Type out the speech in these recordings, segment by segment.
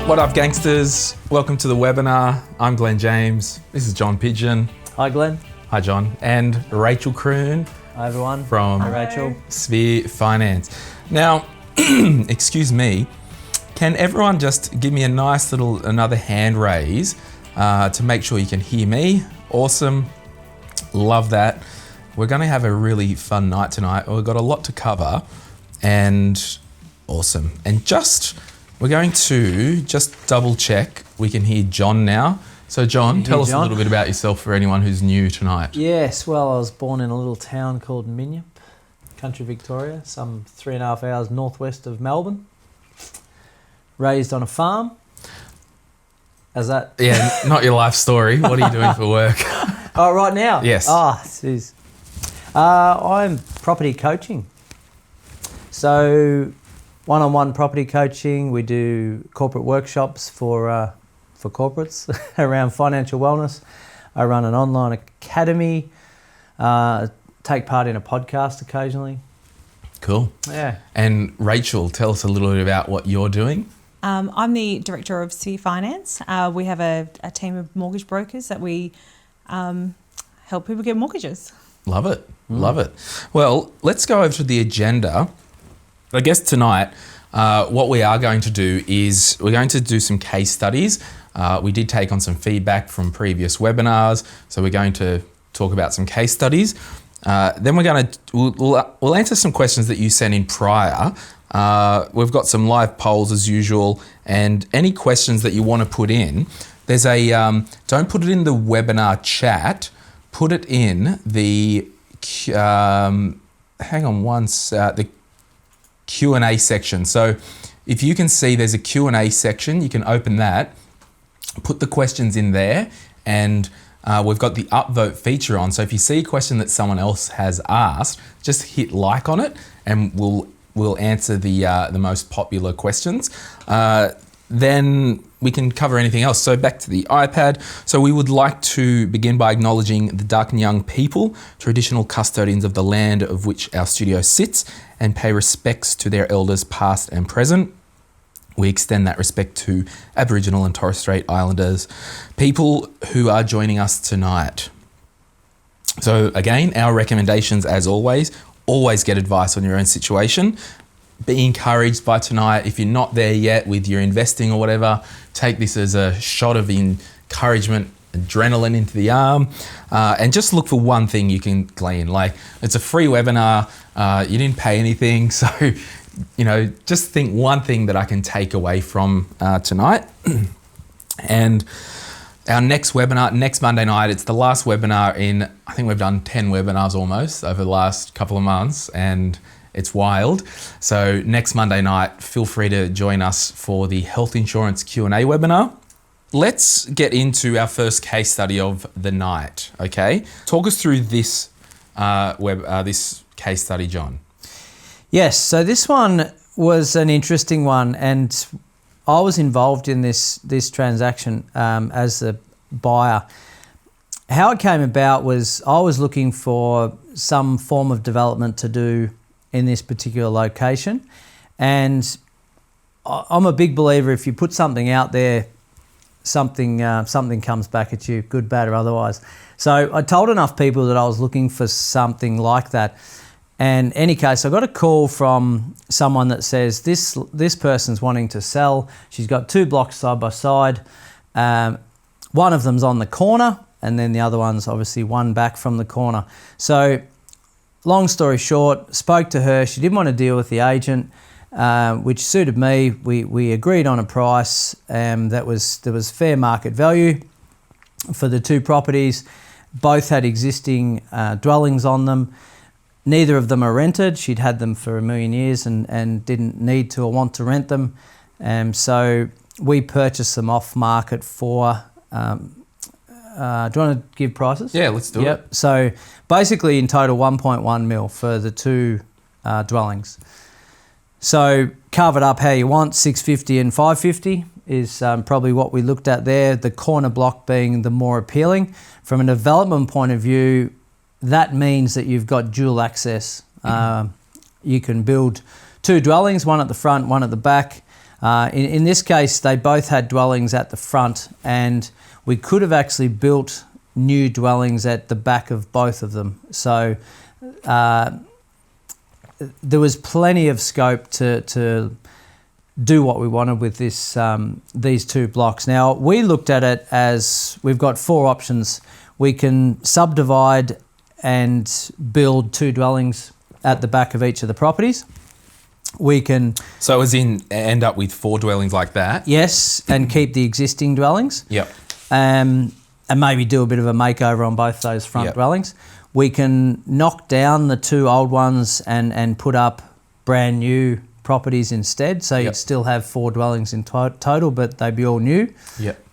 What up, gangsters? Welcome to the webinar. I'm Glen James. This is John Pigeon. Hi, Glen. Hi, John. And Rachelle Kroon. Hi, everyone. From Rachel. Sphere Finance. Now, excuse me, can everyone just give me a nice little another hand raise to make sure you can hear me? Awesome. Love that. We're going to have a really fun night tonight. We've got a lot to cover and awesome. And we're going to just double check we can hear John now. So John, tell us a little bit about yourself for anyone who's new tonight. Yes, well, I was born in a little town called Minyip, country Victoria, some 3.5 hours northwest of Melbourne. Raised on a farm. How's that? Yeah, not your life story. What are you doing for work? Oh, right now? Yes. Jeez. I'm property coaching. So, one-on-one property coaching. We do corporate workshops for corporates around financial wellness. I run an online academy, take part in a podcast occasionally. Cool. Yeah. And Rachel, tell us a little bit about what you're doing. I'm the director of Sphere Finance. We have a team of mortgage brokers that we help people get mortgages. Love it. Love it. Well, let's go over to the agenda. I guess tonight, what we are going to do is we're going to do some case studies. We did take on some feedback from previous webinars, so we're going to talk about some case studies. Then we'll answer some questions that you sent in prior. We've got some live polls as usual, and any questions that you want to put in, there's don't put it in the webinar chat, put it in the the Q&A section. So if you can see there's a Q&A section, you can open that, put the questions in there, and we've got the upvote feature on. So if you see a question that someone else has asked, just hit like on it and we'll answer the most popular questions. Then we can cover anything else. So back to the iPad. So we would like to begin by acknowledging the Dark and Young people, traditional custodians of the land of which our studio sits, and pay respects to their elders past and present. We extend that respect to Aboriginal and Torres Strait Islanders, people who are joining us tonight. So again, our recommendations as always get advice on your own situation. Be encouraged by tonight. If you're not there yet with your investing or whatever, take this as a shot of encouragement, adrenaline into the arm, and just look for one thing you can glean. Like, it's a free webinar, you didn't pay anything, so just think one thing that I can take away from tonight. And our next webinar, next Monday night, it's the last webinar I think we've done 10 webinars almost over the last couple of months, and it's wild. So next Monday night, feel free to join us for the health insurance Q&A webinar. Let's get into our first case study of the night, okay? Talk us through this this case study, John. Yes, so this one was an interesting one, and I was involved in this transaction as the buyer. How it came about was I was looking for some form of development to do in this particular location, and I'm a big believer if you put something out there, something comes back at you, good, bad or otherwise. So I told enough people that I was looking for something like that. And in any case, I got a call from someone that says this person's wanting to sell. She's got 2 blocks side by side. One of them's on the corner, and then the other one's obviously one back from the corner. So long story short, spoke to her. She didn't want to deal with the agent, which suited me. We agreed on a price there was fair market value for the 2 properties. Both had existing dwellings on them. Neither of them are rented. She'd had them for 1 million years and didn't need to or want to rent them. So we purchased them off market for... do you want to give prices? Yeah, let's do it. So basically in total 1.1 mil for the 2 dwellings. So carve it up how you want, 650 and 550 is probably what we looked at there, the corner block being the more appealing. From a development point of view, that means that you've got dual access. You can build 2 dwellings, one at the front, one at the back. In this case, they both had dwellings at the front, and we could have actually built new dwellings at the back of both of them. So there was plenty of scope to do what we wanted with this these two blocks. Now, we looked at it as we've got four options. We can subdivide and build two dwellings at the back of each of the properties. We can... So as in end up with four dwellings like that? Yes, and keep the existing dwellings. Yep. And maybe do a bit of a makeover on both those front dwellings. We can knock down the two old ones and put up brand new properties instead. So you'd still have four dwellings in total, but they'd be all new. Yep.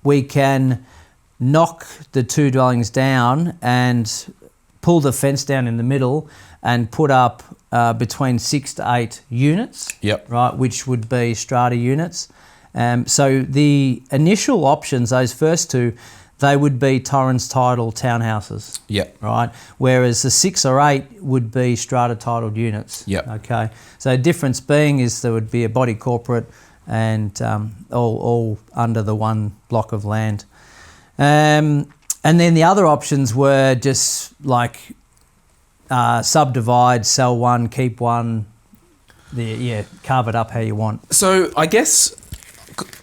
We can knock the two dwellings down and pull the fence down in the middle and put up between 6 to 8 units, right, which would be strata units. So the initial options, those first two, they would be torrens title townhouses, right, whereas the 6 or 8 would be strata titled units. Okay, so difference being is there would be a body corporate and all under the one block of land. And then the other options were just like subdivide, sell one, keep one, carve it up how you want. So I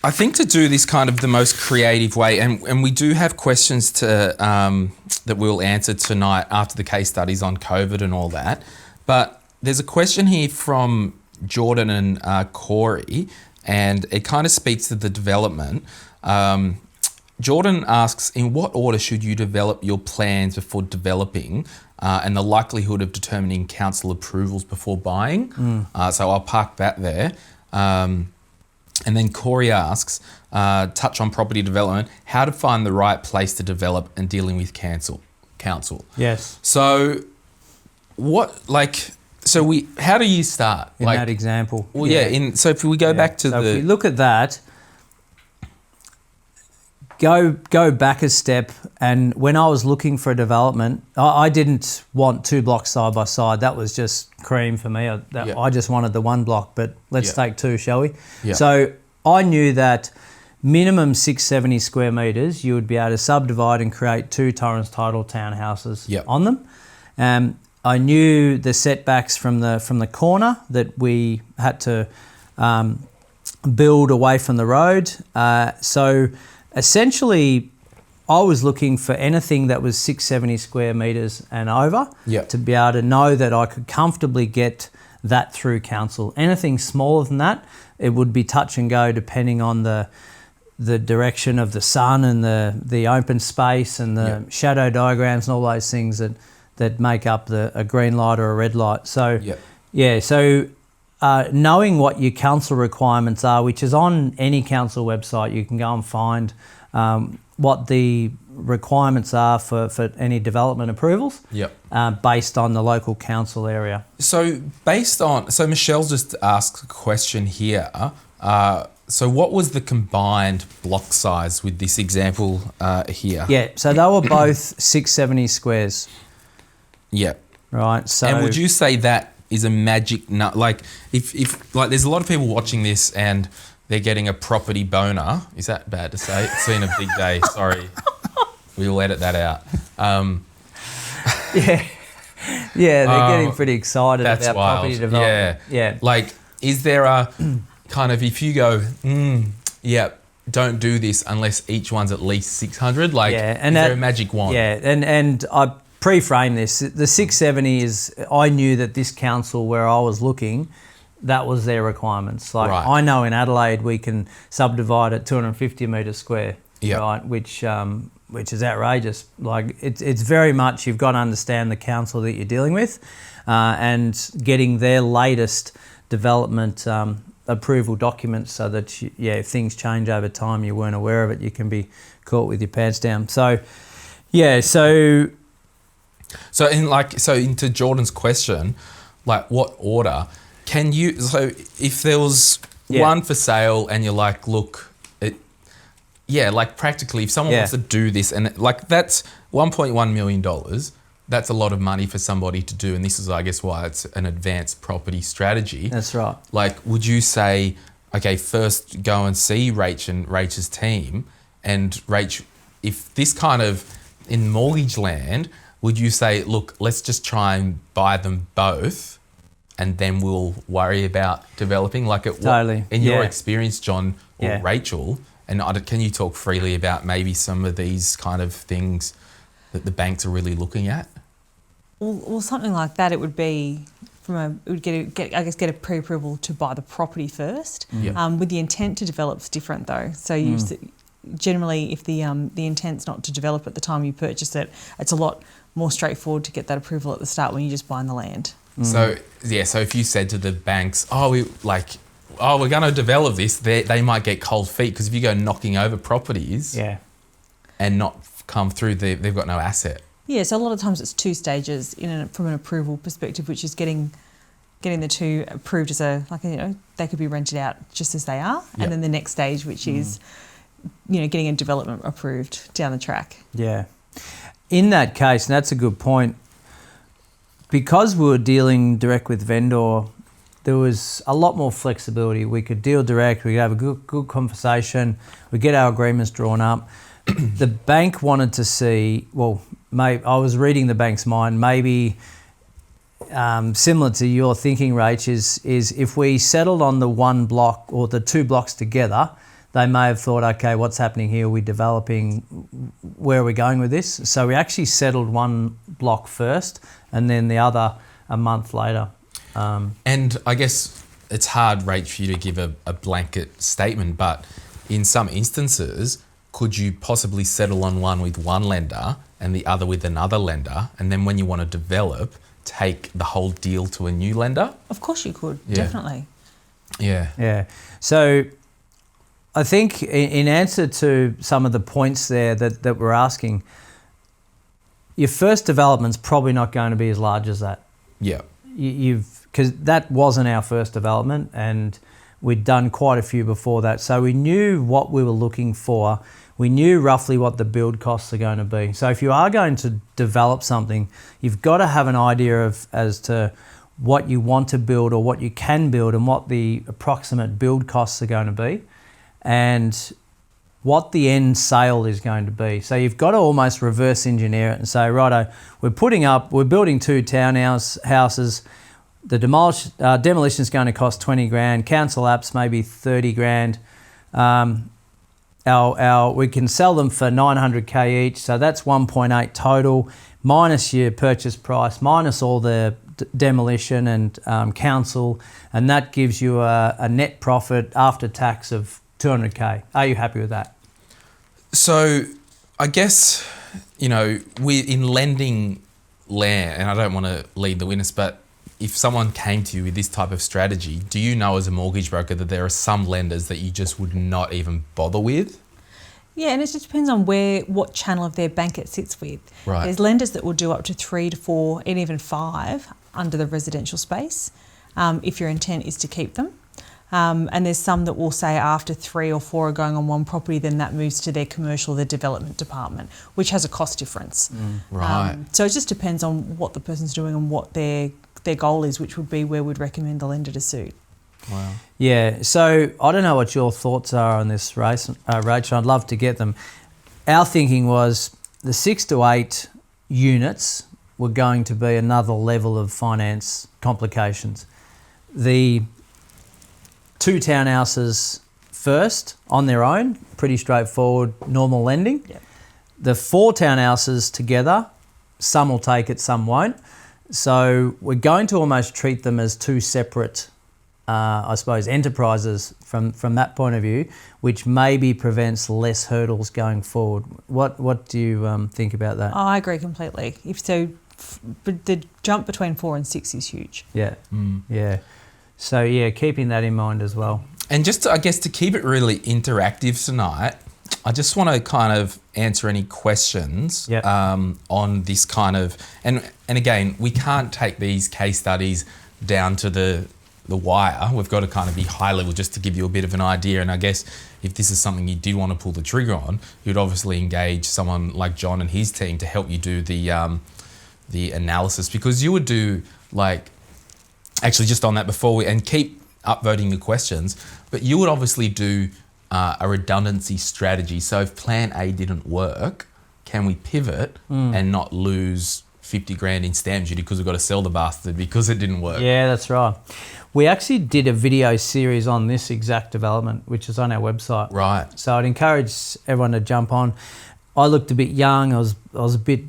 think to do this kind of the most creative way, and we do have questions to that we'll answer tonight after the case studies on Covet and all that, but there's a question here from Jordan and Corey, and it kind of speaks to the development. Jordan asks, in what order should you develop your plans before developing and the likelihood of determining council approvals before buying? So I'll park that there. And then Corey asks, touch on property development, how to find the right place to develop and dealing with council. Yes. So how do you start? In that example. Well, so if we go back to if we look at that, go back a step, and when I was looking for a development, I didn't want two blocks side by side. That was just cream for me. I just wanted the one block, but let's take two, shall we? So I knew that minimum 670 square metres, you would be able to subdivide and create two torrens title townhouses on them. I knew the setbacks from the corner that we had to build away from the road. So essentially, I was looking for anything that was 670 square metres and over to be able to know that I could comfortably get that through council. Anything smaller than that, it would be touch and go depending on the direction of the sun and the open space and the shadow diagrams and all those things that make up a green light or a red light. So, knowing what your council requirements are, which is on any council website, you can go and find what the requirements are for any development approvals based on the local council area. So Michelle's just asked a question here. So what was the combined block size with this example here? Yeah, so they were both 670 squares. Yeah. Right. So, and would you say that is a magic nut? Like, if there's a lot of people watching this and they're getting a property boner. Is that bad to say? It's been a big day. Sorry, we'll edit that out. They're getting pretty excited about property development. Yeah. Like, is there a kind of, if you go, don't do this unless each one's at least 600? Like, is there a magic wand? Yeah, and I pre-frame this. The 670 is, I knew that this council where I was looking, that was their requirements. Like, I know in Adelaide we can subdivide at 250 metres square, right? Which is outrageous. Like, it's very much, you've got to understand the council that you're dealing with, and getting their latest development approval documents so that if things change over time, you weren't aware of it, you can be caught with your pants down. So into Jordan's question, like, what order can you? So if there was one for sale and you're like, look, like practically, if someone wants to do this, and like that's $1.1 million, that's a lot of money for somebody to do, and this is, I guess, why it's an advanced property strategy. That's right. Like, would you say okay, first go and see Rach and Rach's team, and Rach, if this kind of in mortgage land, would you say, look, let's just try and buy them both, and then we'll worry about developing? Like, Totally. In your experience, John or Yeah. Rachel, and can you talk freely about maybe some of these kind of things that the banks are really looking at? Well, something like that, it would be it would get a pre-approval to buy the property first. Yeah. With the intent to develop is different though. So you generally, if the intent's not to develop at the time you purchase it, it's a lot more straightforward to get that approval at the start when you're just buying the land. So if you said to the banks, we're going to develop this, they might get cold feet, because if you go knocking over properties and not come through, they've got no asset. Yeah, so a lot of times it's two stages from an approval perspective, which is getting the two approved as they could be rented out just as they are, and then the next stage, which is getting a development approved down the track. Yeah. In that case, and that's a good point, because we were dealing direct with vendor, there was a lot more flexibility. We could deal direct, we could have a good conversation, we get our agreements drawn up. The bank wanted to see, I was reading the bank's mind, maybe similar to your thinking, Rach, is if we settled on the one block or the two blocks together, they may have thought, okay, what's happening here? Are we developing? Where are we going with this? So we actually settled one block first and then the other a month later. And I guess it's hard, Rach, for you to give a blanket statement, but in some instances, could you possibly settle on one with one lender and the other with another lender, and then when you want to develop, take the whole deal to a new lender? Of course you could, definitely. Yeah. Yeah. So I think in answer to some of the points there that we're asking, your first development's probably not going to be as large as that. Yeah. Because that wasn't our first development, and we'd done quite a few before that. So we knew what we were looking for. We knew roughly what the build costs are going to be. So if you are going to develop something, you've got to have an idea as to what you want to build or what you can build and what the approximate build costs are going to be and what the end sale is going to be. So you've got to almost reverse engineer it and say, righto, we're building two townhouses. The demolition is going to cost 20 grand. Council apps maybe 30 grand. We can sell them for 900k each, so that's 1.8 total, minus your purchase price, minus all the demolition and council, and that gives you a net profit after tax of 200k. Are you happy with that? So I guess, we in lending land, and I don't want to lead the witness, but if someone came to you with this type of strategy, do you know as a mortgage broker that there are some lenders that you just would not even bother with? Yeah, and it just depends on what channel of their bank it sits with. Right. There's lenders that will do up to 3 to 4 and even 5 under the residential space if your intent is to keep them. And there's some that will say after 3 or 4 are going on one property, then that moves to their commercial, their development department, which has a cost difference. Right. So it just depends on what the person's doing and what their goal is, which would be where we'd recommend the lender to suit. Wow. Yeah, so I don't know what your thoughts are on this, Rachel. I'd love to get them. Our thinking was the 6 to 8 units were going to be another level of finance complications. The 2 townhouses first on their own, pretty straightforward, normal lending. Yep. The 4 townhouses together, some will take it, some won't. So we're going to almost treat them as 2 separate, enterprises from that point of view, which maybe prevents less hurdles going forward. What do you think about that? Oh, I agree completely. But the jump between 4 and 6 is huge. Yeah, yeah. So yeah, keeping that in mind as well. And just to keep it really interactive tonight, I just want to kind of answer any questions on this kind of, and again, we can't take these case studies down to the wire. We've got to kind of be high level just to give you a bit of an idea. And I guess if this is something you did want to pull the trigger on, you'd obviously engage someone like John and his team to help you do the analysis, because you would do actually just on that before and keep upvoting the questions, but you would obviously do a redundancy strategy. So if plan A didn't work, can we pivot and not lose 50 grand in stamp duty because we've got to sell the bastard because it didn't work? Yeah, that's right. We actually did a video series on this exact development, which is on our website. Right. So I'd encourage everyone to jump on. I looked a bit young. I was a bit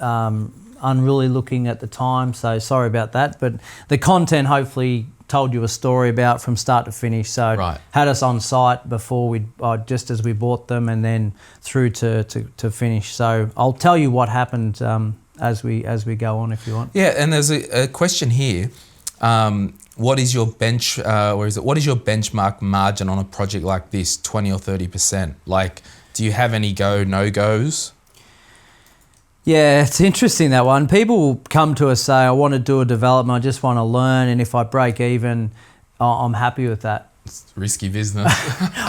unruly looking at the time, so sorry about that. But the content hopefully told you a story about from start to finish. So Right. had us on site before just as we bought them, and then through to finish. So I'll tell you what happened as we go on if you want. Yeah, and there's a question here. What is your what is your benchmark margin on a project like this, 20 or 30%? Like, do you have any no-goes? Yeah, it's interesting, that one. People will come to us, say, I want to do a development, I just want to learn, and if I break even, I'm happy with that. It's risky business.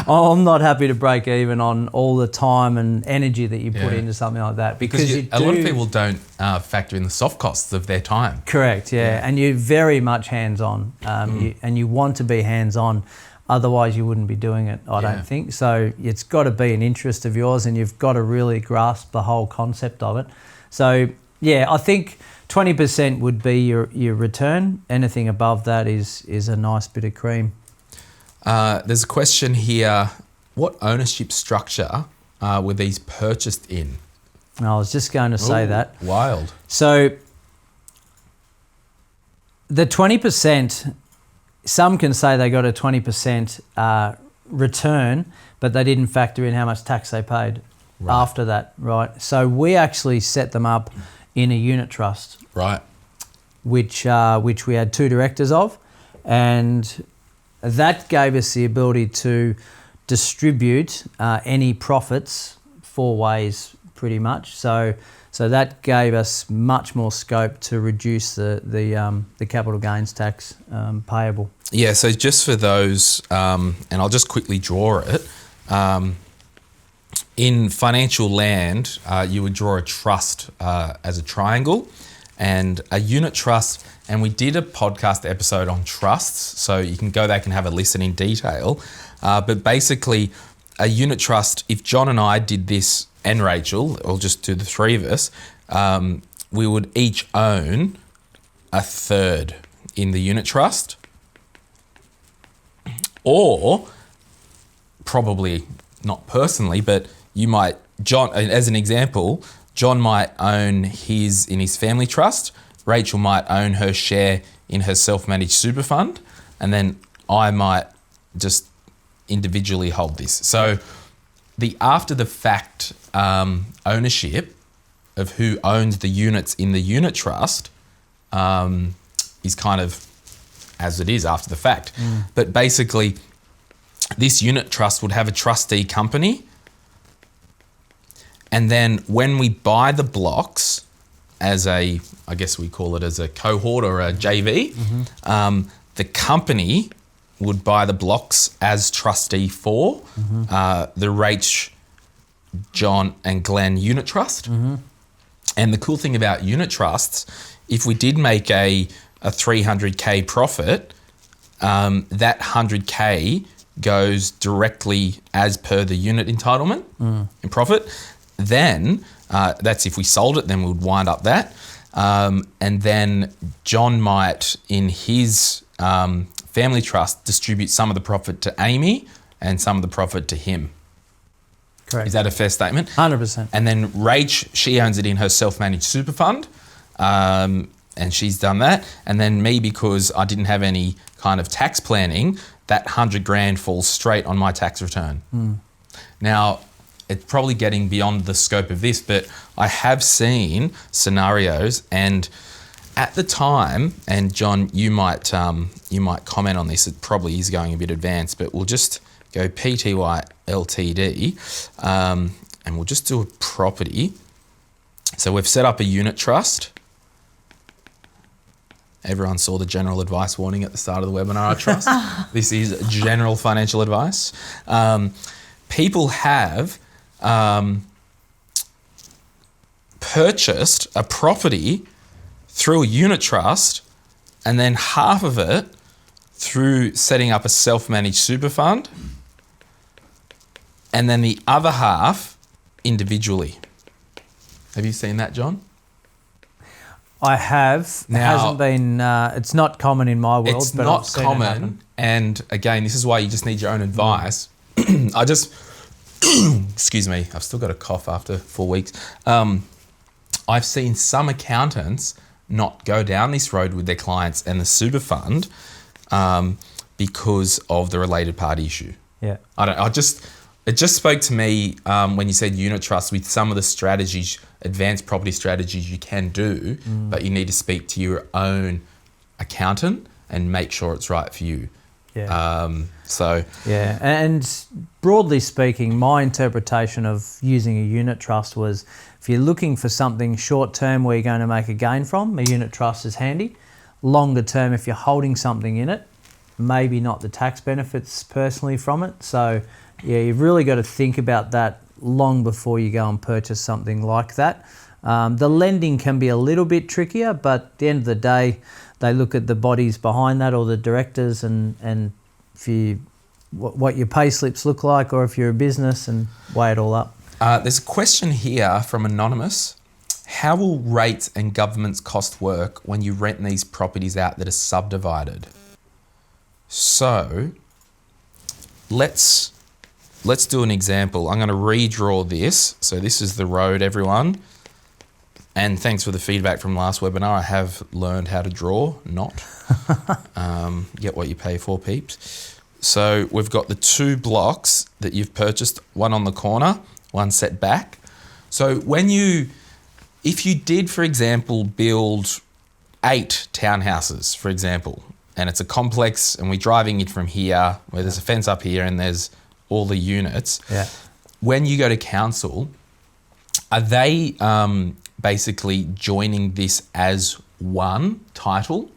I'm not happy to break even on all the time and energy that you put into something like that. Because a lot of people don't factor in the soft costs of their time. Correct, yeah. And you're very much hands-on, and you want to be hands-on, otherwise you wouldn't be doing it, I don't think. So it's got to be an interest of yours, and you've got to really grasp the whole concept of it. So, yeah, I think 20% would be your return. Anything above that is a nice bit of cream. There's a question here. What ownership structure were these purchased in? I was just going to say that. Wild. So the 20%, some can say they got a 20% return, but they didn't factor in how much tax they paid after that, right? So we actually set them up in a unit trust. Right. Which we had 2 directors of, and that gave us the ability to distribute any profits 4 ways, pretty much. So that gave us much more scope to reduce the capital gains tax payable. Yeah. So just for those, and I'll just quickly draw it. In financial land, you would draw a trust as a triangle, and a unit trust. And we did a podcast episode on trusts, so you can go back and have a listen in detail. But basically, a unit trust, if John and I did this, and Rachel, or just do the 3 of us, we would each own a third in the unit trust. Or, probably not personally, but you might, John, as an example, John might own his in his family trust. Rachel might own her share in her self-managed super fund, and then I might just individually hold this. So the after-the-fact ownership of who owns the units in the unit trust is kind of as it is after the fact. But basically, this unit trust would have a trustee company, and then when we buy the blocks as I guess we call it as a cohort or a JV, the company would buy the blocks as trustee for the Rach, John and Glen unit trust. And the cool thing about unit trusts, if we did make a 300K profit, that 100K goes directly as per the unit entitlement in profit. Then that's if we sold it, then we would wind up that. And then John might, in his family trust, distribute some of the profit to Amy and some of the profit to him. Correct. Is that a fair statement? 100%. And then Rach, she owns it in her self-managed super fund, and she's done that. And then me, because I didn't have any kind of tax planning, that 100 grand falls straight on my tax return. Now, it's probably getting beyond the scope of this, but I have seen scenarios, and at the time, and John, you might comment on this. It probably is going a bit advanced, but we'll just go PTY Ltd, and we'll just do a property. So we've set up a unit trust. Everyone saw the general advice warning at the start of the webinar, I trust. This is general financial advice. People have purchased a property through a unit trust, and then half of it through setting up a self-managed super fund, and then the other half individually. Have you seen that, John? I have. Now- it hasn't been. It's not common in my world. It's but not I've seen it common, happen. and again, this is why you just need your own advice. I just, excuse me, I've still got a cough after 4 weeks. I've seen some accountants not go down this road with their clients and the super fund because of the related party issue. Yeah. It just spoke to me when you said unit trust with some of the strategies, advanced property strategies you can do, but you need to speak to your own accountant and make sure it's right for you. Yeah. Yeah, and broadly speaking, my interpretation of using a unit trust was if you're looking for something short term where you're going to make a gain from, a unit trust is handy. Longer term, if you're holding something in it, maybe not the tax benefits personally from it. So yeah, you've really got to think about that long before you go and purchase something like that. The lending can be a little bit trickier, but at the end of the day, they look at the bodies behind that or the directors and if you what your pay slips look like or if you're a business and weigh it all up. There's a question here from Anonymous. How will rates and government's cost work when you rent these properties out that are subdivided? So let's do an example. I'm going to redraw this. So this is the road, everyone. And thanks for the feedback from last webinar. I have learned how to draw, not. Get what you pay for, peeps. So we've got the two blocks that you've purchased, one on the corner, one set back. So if you did, for example, build 8 townhouses, for example, and it's a complex and we're driving it from here, where there's a fence up here and there's all the units. Yeah. When you go to council, are they basically joining this as one title?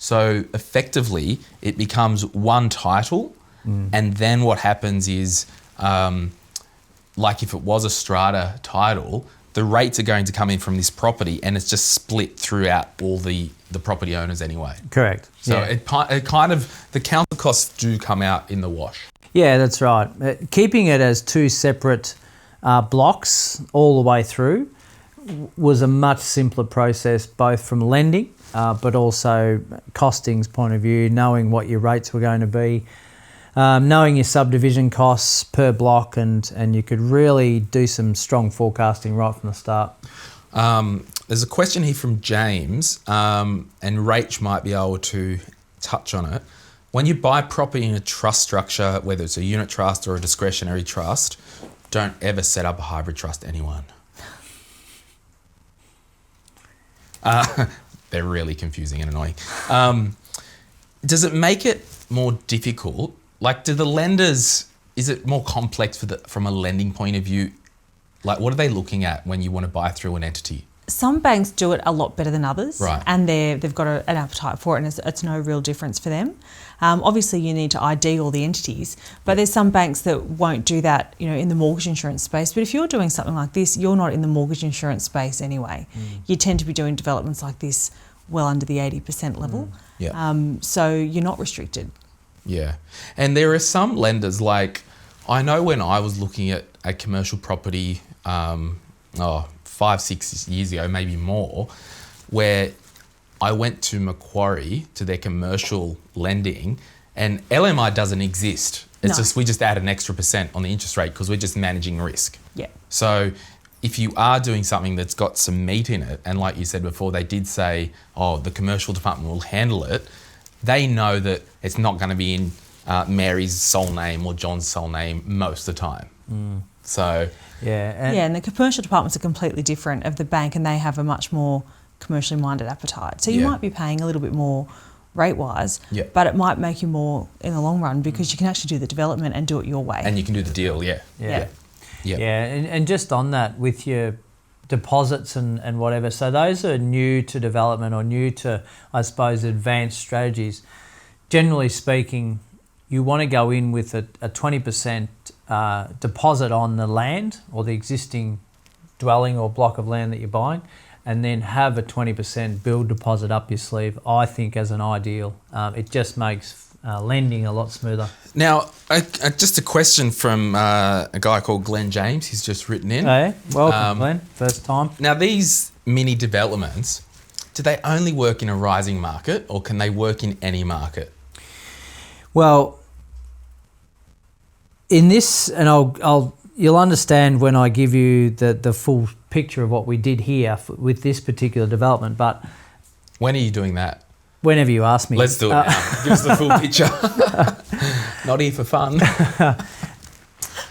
So effectively, it becomes one title, and then what happens is, like if it was a strata title, the rates are going to come in from this property, and it's just split throughout all the property owners anyway. Correct. So yeah. it kind of, the council costs do come out in the wash. Yeah, that's right. Keeping it as 2 separate blocks all the way through was a much simpler process, both from lending, but also costings point of view, knowing what your rates were going to be, knowing your subdivision costs per block, and you could really do some strong forecasting right from the start. There's a question here from James, and Rach might be able to touch on it. When you buy property in a trust structure, whether it's a unit trust or a discretionary trust, don't ever set up a hybrid trust, anyone. They're really confusing and annoying. Does it make it more difficult? Like, do the lenders, is it more complex from a lending point of view? Like, what are they looking at when you want to buy through an entity? Some banks do it a lot better than others, right, and they've got an appetite for it, and it's no real difference for them. Obviously, you need to ID all the entities, but there's some banks that won't do that, in the mortgage insurance space. But if you're doing something like this, you're not in the mortgage insurance space anyway. You tend to be doing developments like this well under the 80% level. So you're not restricted. Yeah, and there are some lenders, like I know when I was looking at a commercial property 5-6 years ago, maybe more, where I went to Macquarie to their commercial lending, and LMI doesn't exist. It's just, we just add an extra % on the interest rate because we're just managing risk. Yeah. So if you are doing something that's got some meat in it, and like you said before, they did say, the commercial department will handle it, they know that it's not going to be in Mary's sole name or John's sole name most of the time. So and the commercial departments are completely different of the bank, and they have a much more commercially minded appetite. So you might be paying a little bit more rate-wise, but it might make you more in the long run because you can actually do the development and do it your way. And you can do the deal, And just on that, with your deposits and whatever, so those are new to development or new to, I suppose, advanced strategies. Generally speaking, you want to go in with a 20% deposit on the land or the existing dwelling or block of land that you're buying, and then have a 20% build deposit up your sleeve, I think as an ideal. It just makes lending a lot smoother. Now, just a question from a guy called Glen James. He's just written in. Hey, welcome, Glenn. First time. Now, these mini developments, do they only work in a rising market, or can they work in any market? Well, in this, and you'll understand when I give you the full picture of what we did here with this particular development. But when are you doing that? Whenever you ask me. Let's do it now. Give us the full picture. Not here for fun.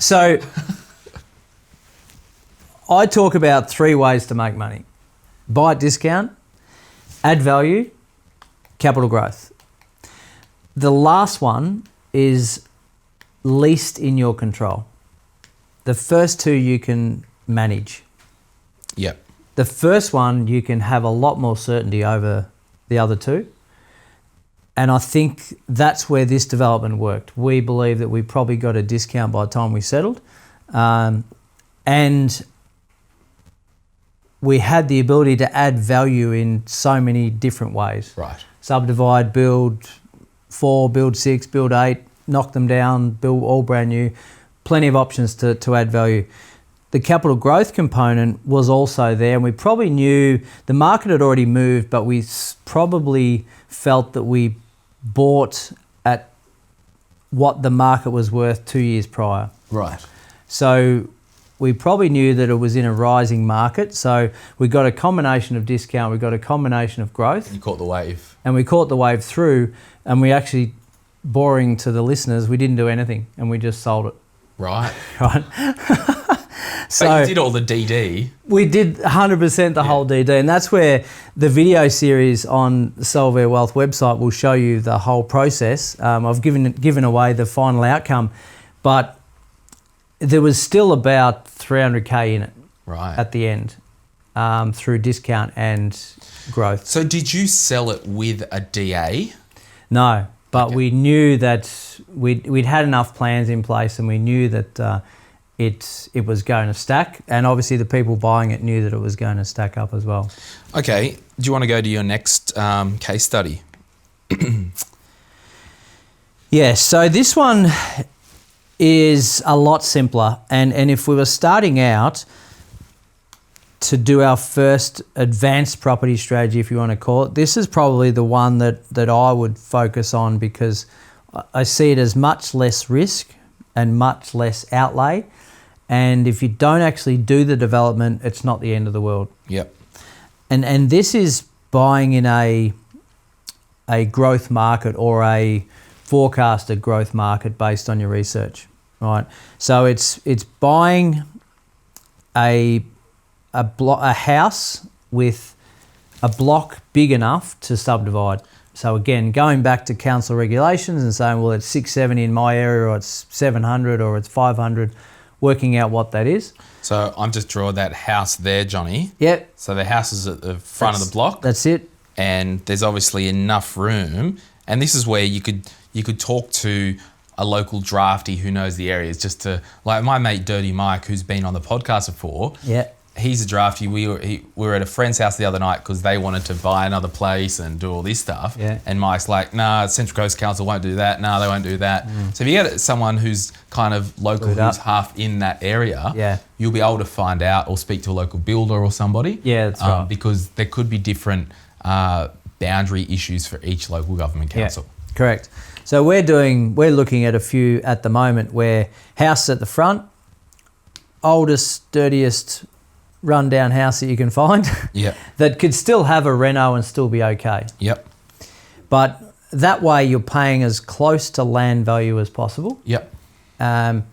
So I talk about 3 ways to make money: buy at discount, add value, capital growth. The last one is least in your control. The first 2 you can manage. Yep. The first one you can have a lot more certainty over the other 2. And I think that's where this development worked. We believe that we probably got a discount by the time we settled. And we had the ability to add value in so many different ways. Right. Subdivide, build 4, build 6, build 8, knock them down, build all brand new. Plenty of options to add value. The capital growth component was also there, and we probably knew the market had already moved, but we probably felt that we bought at what the market was worth 2 years prior. Right. So we probably knew that it was in a rising market. So we got a combination of discount, we got a combination of growth. You caught the wave. And we caught the wave through, and we actually, boring to the listeners, we didn't do anything, and we just sold it. Right. Right. So you did all the DD. We did 100% the whole DD, and that's where the video series on the Solvere Wealth website will show you the whole process. I've given away the final outcome, but there was still about 300K in it at the end through discount and growth. So did you sell it with a DA? No, but we knew that we'd had enough plans in place, and we knew that it was going to stack, and obviously the people buying it knew that it was going to stack up as well. Okay, do you want to go to your next case study? Yes, so this one is a lot simpler, and if we were starting out to do our first advanced property strategy, if you want to call it, this is probably the one that I would focus on, because I see it as much less risk and much less outlay. And if you don't actually do the development, it's not the end of the world. Yep. And this is buying in a growth market, or a forecasted growth market based on your research, right? So it's buying a house with a block big enough to subdivide. So again, going back to council regulations and saying, well, it's 670 in my area, or it's 700, or it's 500, working out what that is. So I'm just drawing that house there, Johnny. Yep. So the house is at the front of the block. That's it. And there's obviously enough room. And this is where you could talk to a local drafty who knows the areas, just to, like my mate Dirty Mike, who's been on the podcast before. Yeah. He's a drafty. We were at a friend's house the other night because they wanted to buy another place and do all this stuff. Yeah. And Mike's like, nah, Central Coast Council won't do that. Nah, they won't do that. So if you get someone who's kind of local, who's half in that area, you'll be able to find out, or speak to a local builder or somebody. Yeah, that's right. Because there could be different boundary issues for each local government council. Yeah, correct. So we're looking at a few at the moment where house at the front, oldest, dirtiest, run-down house that you can find. Yep. That could still have a reno and still be okay. Yep. But that way you're paying as close to land value as possible. Yep. In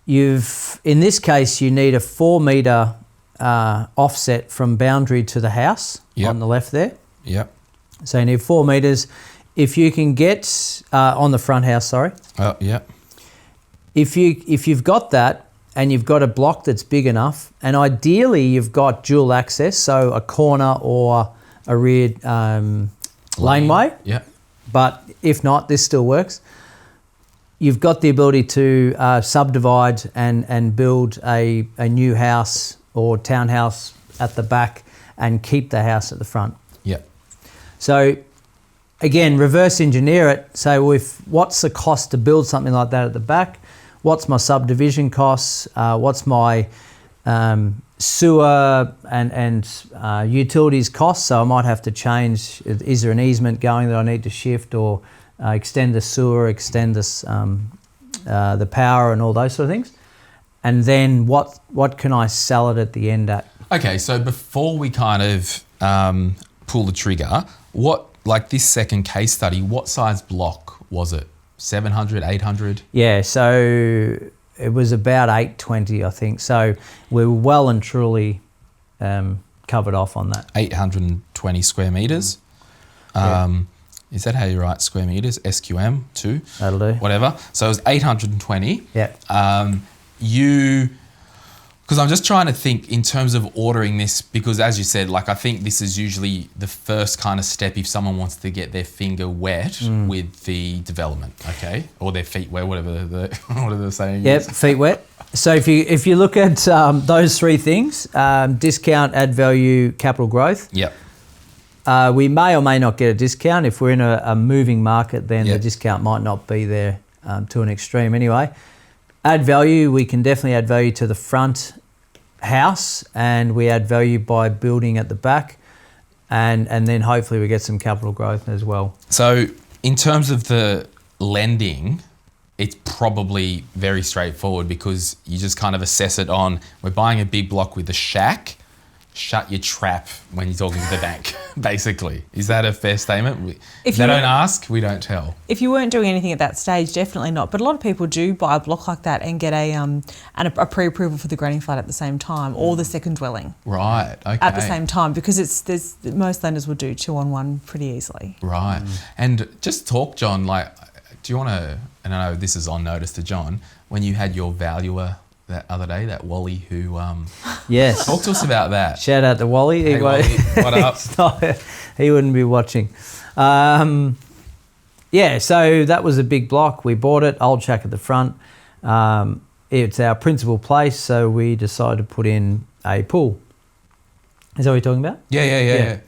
this case, you need a 4 metre offset from boundary to the house on the left there. Yep. So you need 4 metres. If you can get on the front house, sorry. Oh, yep. If you've got that, and you've got a block that's big enough, and ideally you've got dual access, so a corner or a rear laneway. Yeah. But if not, this still works. You've got the ability to subdivide and build a new house or townhouse at the back, and keep the house at the front. Yeah. So again, reverse engineer it. Say, well, what's the cost to build something like that at the back? What's my subdivision costs? What's my sewer and utilities costs? So I might have to change. Is there an easement going that I need to shift, or extend the sewer, extend this, the power, and all those sort of things? And then what can I sell it at the end at? Okay, so before we kind of pull the trigger, like this second case study, what size block was it? 700, 800? Yeah, so it was about 820, I think. So we were well and truly covered off on that. 820 square metres. Is that how you write square metres? SQM, 2? That'll do. Whatever. So it was 820. Yeah. Because I'm just trying to think in terms of ordering this, because as you said, like I think this is usually the first kind of step if someone wants to get their finger wet with the development, okay? Or their feet wet, whatever the saying Yep, is. feet wet. So if you look at those three things, discount, add value, capital growth. Yep. We may or may not get a discount. If we're in a moving market, then Yep. the discount might not be there to an extreme anyway. Add value, we can definitely add value to the front house, and we add value by building at the back, and then hopefully we get some capital growth as well. So in terms of the lending, it's probably very straightforward because you just kind of assess it on, we're buying a big block with a shack, shut your trap when you're talking to the bank, basically. Is that a fair statement? If they don't ask, we don't tell. If you weren't doing anything at that stage, definitely not. But a lot of people do buy a block like that and get a pre-approval for the granny flat at the same time, or the second dwelling. Right, okay. At the same time, because most lenders will do 2-on-1 pretty easily. Right. And just talk, John, like, do you want to, and I know this is on notice to John, when you had your valuer that other day, that Wally who... Yes. Talk to us about that. Shout out to Wally. Hey, Wally, what up? He wouldn't be watching. Yeah, so that was a big block. We bought it, old shack at the front. It's our principal place, so we decided to put in a pool. Is that what you're talking about? Yeah.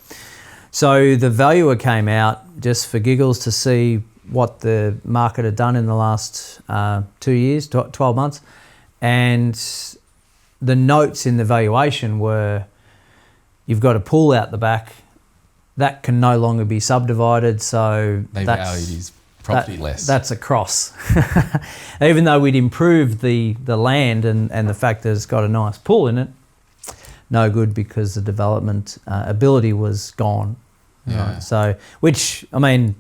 So the valuer came out just for giggles to see what the market had done in the last 2 years, 12 months. And the notes in the valuation were, you've got a pool out the back, that can no longer be subdivided, so they valued his property less. That's a cross. Even though we'd improved the land and the fact that it's got a nice pool in it, no good because the development ability was gone. Yeah. Right? So, which, I mean,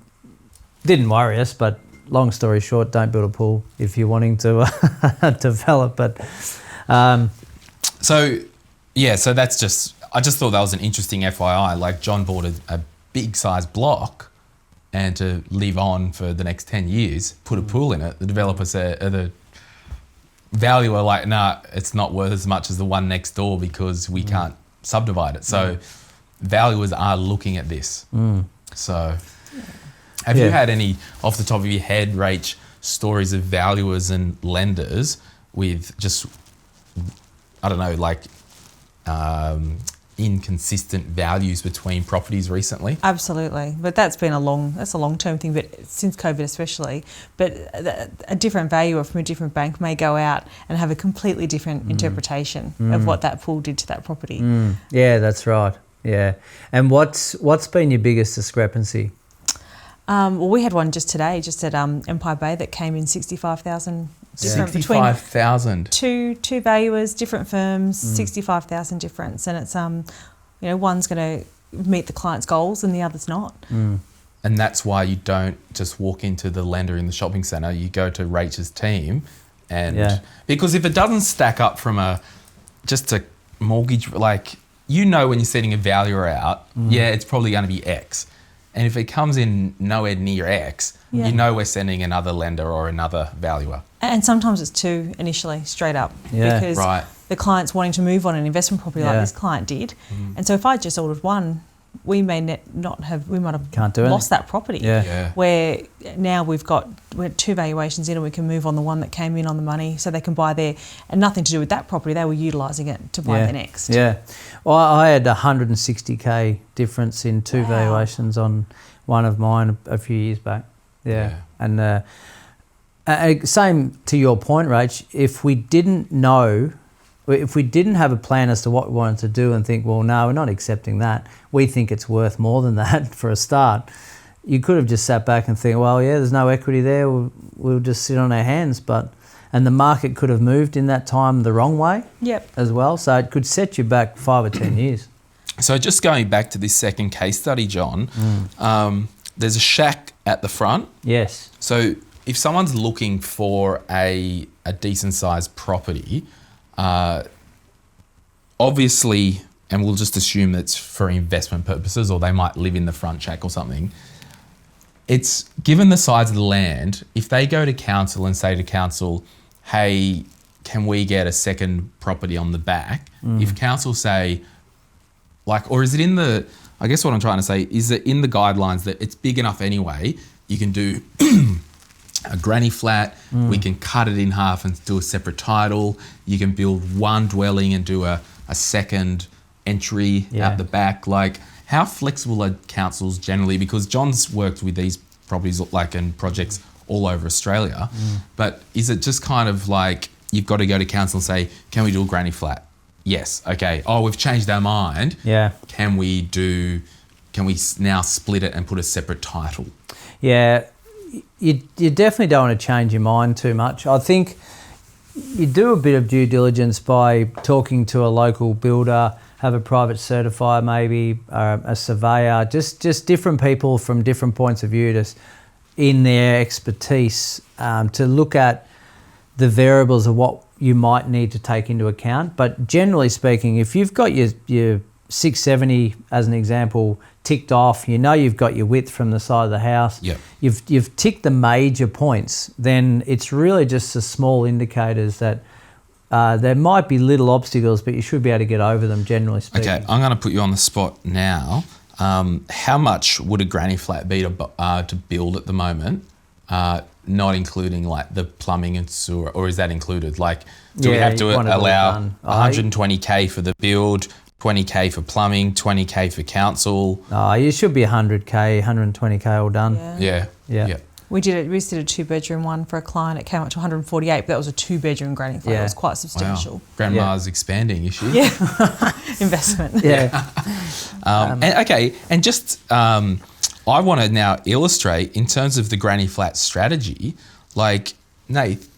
didn't worry us, but long story short, don't build a pool if you're wanting to develop. But so that's just, I just thought that was an interesting FYI. Like John bought a big size block, and to live on for the next 10 years, put a pool in it. The developer said, the valuer like, nah, it's not worth as much as the one next door because we can't subdivide it. So valuers are looking at this. So have you had any, off the top of your head, Rach, stories of valuers and lenders with just, I don't know, like inconsistent values between properties recently? Absolutely, but that's a long-term thing, but since COVID especially. But a different valuer from a different bank may go out and have a completely different interpretation of what that pool did to that property. Yeah, that's right. Yeah. And what's been your biggest discrepancy? Well, we had one just today, just at Empire Bay, that came in 65,000 different 65,000. between two valuers, different firms, 65,000 difference, and it's one's going to meet the client's goals and the other's not. And that's why you don't just walk into the lender in the shopping centre. You go to Rachel's team, and because if it doesn't stack up from just a mortgage, like when you're setting a valuer out, it's probably going to be X. And if it comes in nowhere near X, we're sending another lender or another valuer. And sometimes it's two initially, straight up. Because the client's wanting to move on an investment property like this client did. And so if I just ordered one we may not have, we might have Can't do lost that property. Yeah. Where now we're 2 valuations in, and we can move on the one that came in on the money, so they can buy there, and nothing to do with that property. They were utilising it to buy the next. Yeah. Well, I had 160K difference in 2 valuations on one of mine a few years back. Yeah. And same to your point, Rach, if we didn't have a plan as to what we wanted to do and think, well, no, we're not accepting that, we think it's worth more than that for a start, you could have just sat back and think, well, yeah, there's no equity there, we'll just sit on our hands. And the market could have moved in that time the wrong way as well. So it could set you back 5 or 10 years. So just going back to this second case study, John, there's a shack at the front. Yes. So if someone's looking for a decent sized property, obviously, and we'll just assume that's for investment purposes, or they might live in the front shack or something. It's given the size of the land, if they go to council and say to council, hey, can we get a second property on the back? If council say, or is it in the, I guess what I'm trying to say, is it in the guidelines that it's big enough anyway, you can do a granny flat, we can cut it in half and do a separate title, you can build one dwelling and do a second entry out the back. How flexible are councils generally? Because John's worked with these properties and projects all over Australia, but is it just kind of you've got to go to council and say, can we do a granny flat? Yes. Okay. Oh, we've changed our mind. Yeah. Can we now split it and put a separate title? Yeah. You definitely don't want to change your mind too much. I think you do a bit of due diligence by talking to a local builder, have a private certifier maybe, a surveyor, just different people from different points of view in their expertise to look at the variables of what you might need to take into account. But generally speaking, if you've got your 670 as an example ticked off, you've got your width from the side of the house, you've ticked the major points, then it's really just the small indicators that there might be little obstacles, but you should be able to get over them, generally speaking. Okay, I'm going to put you on the spot now. How much would a granny flat be to build at the moment, not including the plumbing and sewer, or is that included? Do we have to allow 120K for the build, 20K for plumbing, 20K for council? You should be 100K, 120K all done. Yeah. We did a 2-bedroom one for a client. It came up to 148, but that was a 2-bedroom granny flat. It was quite substantial. Wow. Grandma's expanding, is she? Yeah. Investment. Yeah. And just I want to now illustrate in terms of the granny flat strategy. Nath,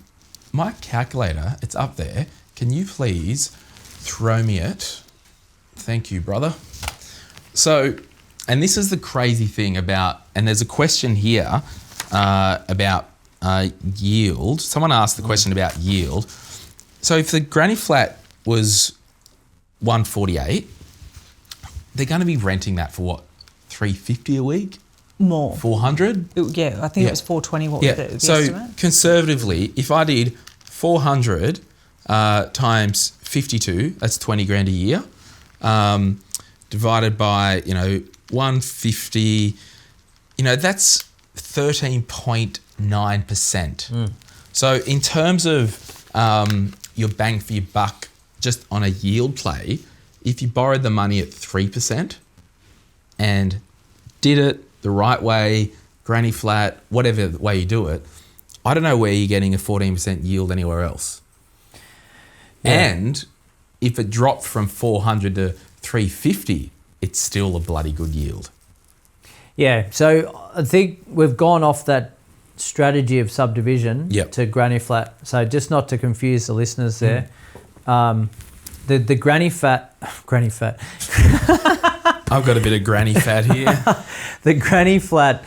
my calculator, it's up there. Can you please throw me it? Thank you, brother. So, and this is the crazy thing about, and there's a question here about yield. Someone asked the question about yield. So if the granny flat was 148, they're going to be renting that for what, $350 a week? More. 400? I think it was 420. What was the so estimate? Conservatively, if I did 400 times 52, that's 20 grand a year, divided by 150, that's 13.9%. So in terms of your bang for your buck, just on a yield play, if you borrowed the money at 3% and did it the right way, granny flat, whatever way you do it, I don't know where you're getting a 14% yield anywhere else. Yeah. And if it dropped from 400 to 350, it's still a bloody good yield. Yeah, so I think we've gone off that strategy of subdivision to granny flat. So just not to confuse the listeners there, the granny fat. I've got a bit of granny fat here. The granny flat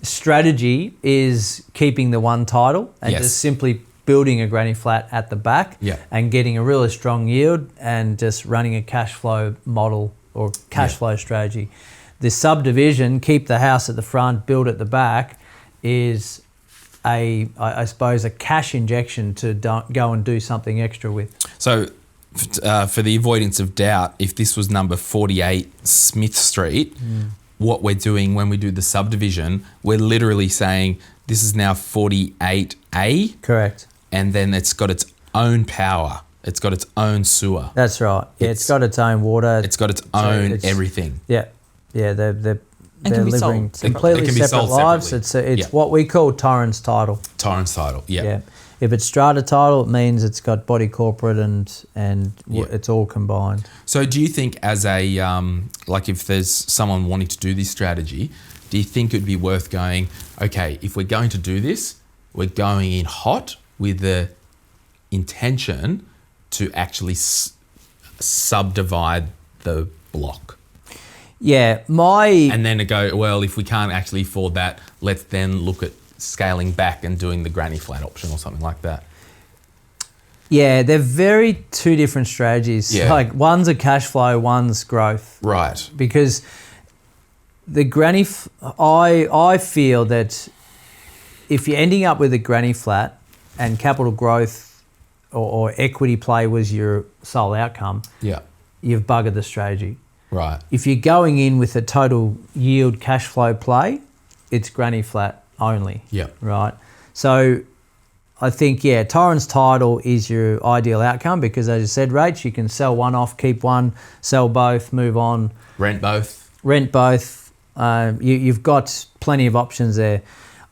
strategy is keeping the one title and just simply building a granny flat at the back and getting a really strong yield and just running a cash flow model or cash flow strategy. The subdivision, keep the house at the front, build at the back, is I suppose a cash injection to go and do something extra with. So for the avoidance of doubt, if this was number 48 Smith Street, what we're doing when we do the subdivision, we're literally saying this is now 48A. Correct. And then it's got its own power. It's got its own sewer. That's right. Yeah, it's got its own water. It's got its own everything. Yeah. Yeah, they're can be living sold completely It can be separate sold lives. separately. It's what we call torrens title. Torrens title, yeah. Yeah. If it's strata title, it means it's got body corporate and it's all combined. So do you think as a, like if there's someone wanting to do this strategy, do you think it would be worth going, okay, if we're going to do this, we're going in hot with the intention to actually subdivide the block? Yeah, And then to go, well, if we can't actually afford that, let's then look at scaling back and doing the granny flat option or something like that. Yeah, they're very two different strategies. Yeah. Like one's a cash flow, one's growth. Right. Because the granny, I feel that if you're ending up with a granny flat and capital growth or equity play was your sole outcome, Yeah. you've buggered the strategy. Right. If you're going in with a total yield cash flow play, it's granny flat only. Yeah. Right. So I think, torrens title is your ideal outcome because, as you said, Rach, you can sell one off, keep one, sell both, move on. Rent both. You've got plenty of options there.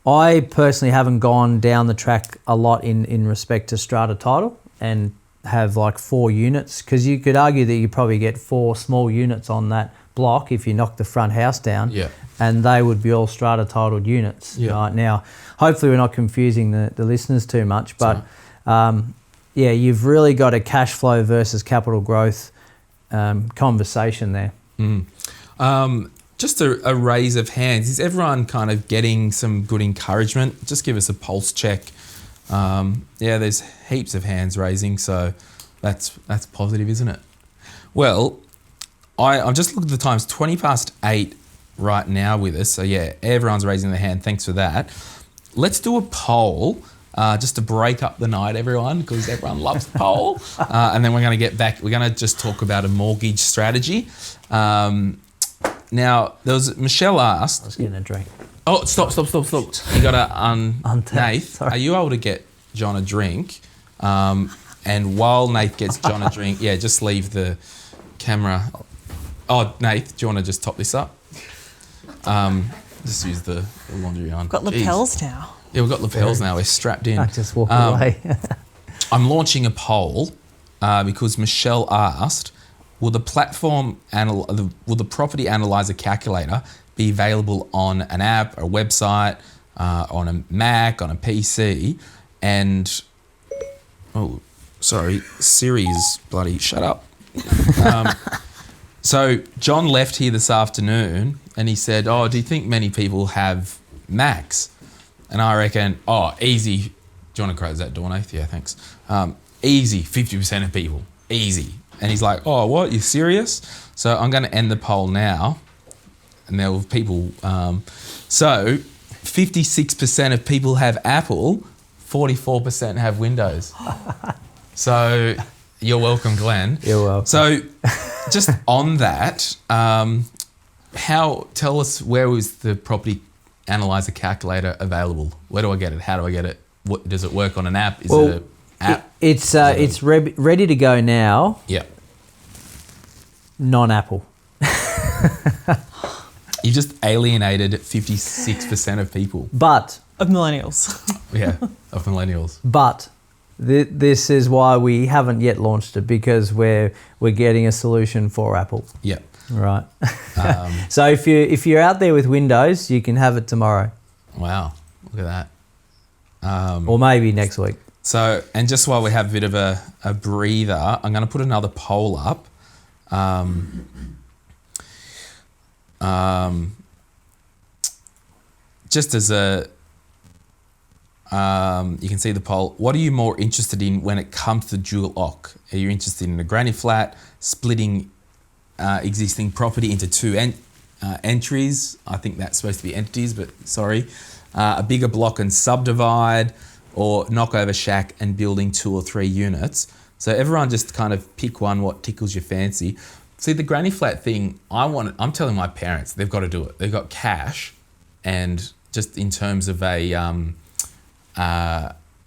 I personally haven't gone down the track a lot in respect to strata title and have like 4 units, because you could argue that you probably get 4 small units on that block if you knock the front house down. Yeah. And they would be all strata titled units. Yeah. Right? Now, hopefully we're not confusing the listeners too much, but you've really got a cash flow versus capital growth conversation there. Just a raise of hands. Is everyone kind of getting some good encouragement? Just give us a pulse check. There's heaps of hands raising, so that's positive, isn't it? Well, I'm just looking at the times, 8:20 right now with us. So yeah, everyone's raising their hand. Thanks for that. Let's do a poll just to break up the night, everyone, because everyone loves the poll. And then we're going to get back. We're going to just talk about a mortgage strategy. Now, there was Michelle asked. I was getting a drink. Oh, stop. You got to Nath, Sorry. are you able to get John a drink? And while Nath gets John a drink, just leave the camera. Oh, Nath, do you want to just top this up? Just use the laundry on. Got lapels now. Yeah, we've got lapels now. We're strapped in. I just walk away. I'm launching a poll because Michelle asked, will the property analyzer calculator be available on an app, a website, on a Mac, on a PC? And, Siri's bloody shut up. So John left here this afternoon and he said, do you think many people have Macs? And I reckon, easy. Do you want to close that door, Nath? Yeah, thanks. Easy, 50% of people, easy. And he's like, what, you serious? So I'm going to end the poll now. And there were people, 56% of people have Apple, 44% have Windows. So you're welcome, Glenn. You're welcome. So just on that, tell us, where was the property analyzer calculator available? Where do I get it? How do I get it? What, does it work on an app? Is it an app? It's ready to go now. Yeah. Non-Apple. You just alienated 56% of people. But Of millennials. Yeah, of millennials. But this is why we haven't yet launched it, because we're getting a solution for Apple. Yeah. Right. So if you're out there with Windows, you can have it tomorrow. Wow, look at that. Or maybe next week. So, and just while we have a bit of a breather, I'm going to put another poll up. Just as you can see the poll. What are you more interested in when it comes to dual OC? Are you interested in a granny flat, splitting existing property into 2 entries? I think that's supposed to be entities, but sorry. A bigger block and subdivide, or knockover shack and building 2 or 3 units. So everyone just kind of pick one what tickles your fancy. See, the granny flat thing, I'm telling my parents they've got to do it. They've got cash, and just in terms of an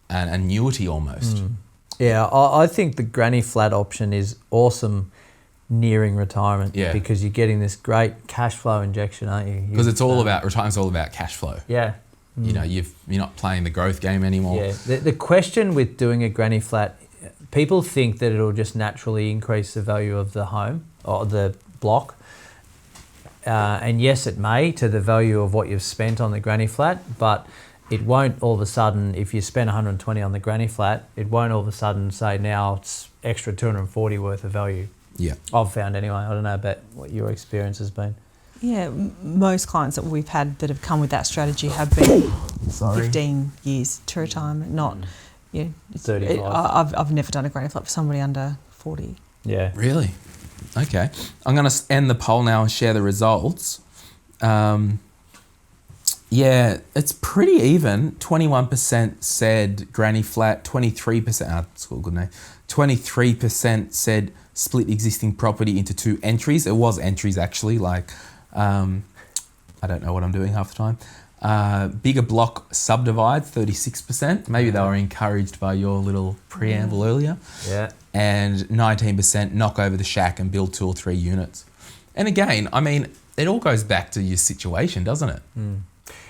annuity almost. Yeah, I think the granny flat option is awesome nearing retirement, because you're getting this great cash flow injection, aren't you? Because it's all about, retirement's all about cash flow. Yeah. You know, you're not playing the growth game anymore. Yeah. The question with doing a granny flat, people think that it'll just naturally increase the value of the home or the block. And yes, it may, to the value of what you've spent on the granny flat, but it won't all of a sudden, if you spend 120 on the granny flat, it won't all of a sudden say now it's extra 240 worth of value. Yeah. I've found anyway. I don't know about what your experience has been. Yeah, most clients that we've had that have come with that strategy have been 15 years to retirement, not 35. I've never done a granny flat for somebody under 40. Yeah. Really? Okay. I'm going to end the poll now and share the results. Yeah, it's pretty even. 21% said granny flat, 23%, that's a good name, 23% said split existing property into 2 entries. It was entries actually, like, I don't know what I'm doing half the time. Bigger block subdivides, 36%. Maybe they were encouraged by your little preamble earlier. Yeah. And 19% knock over the shack and build 2 or 3 units. And again, I mean, it all goes back to your situation, doesn't it?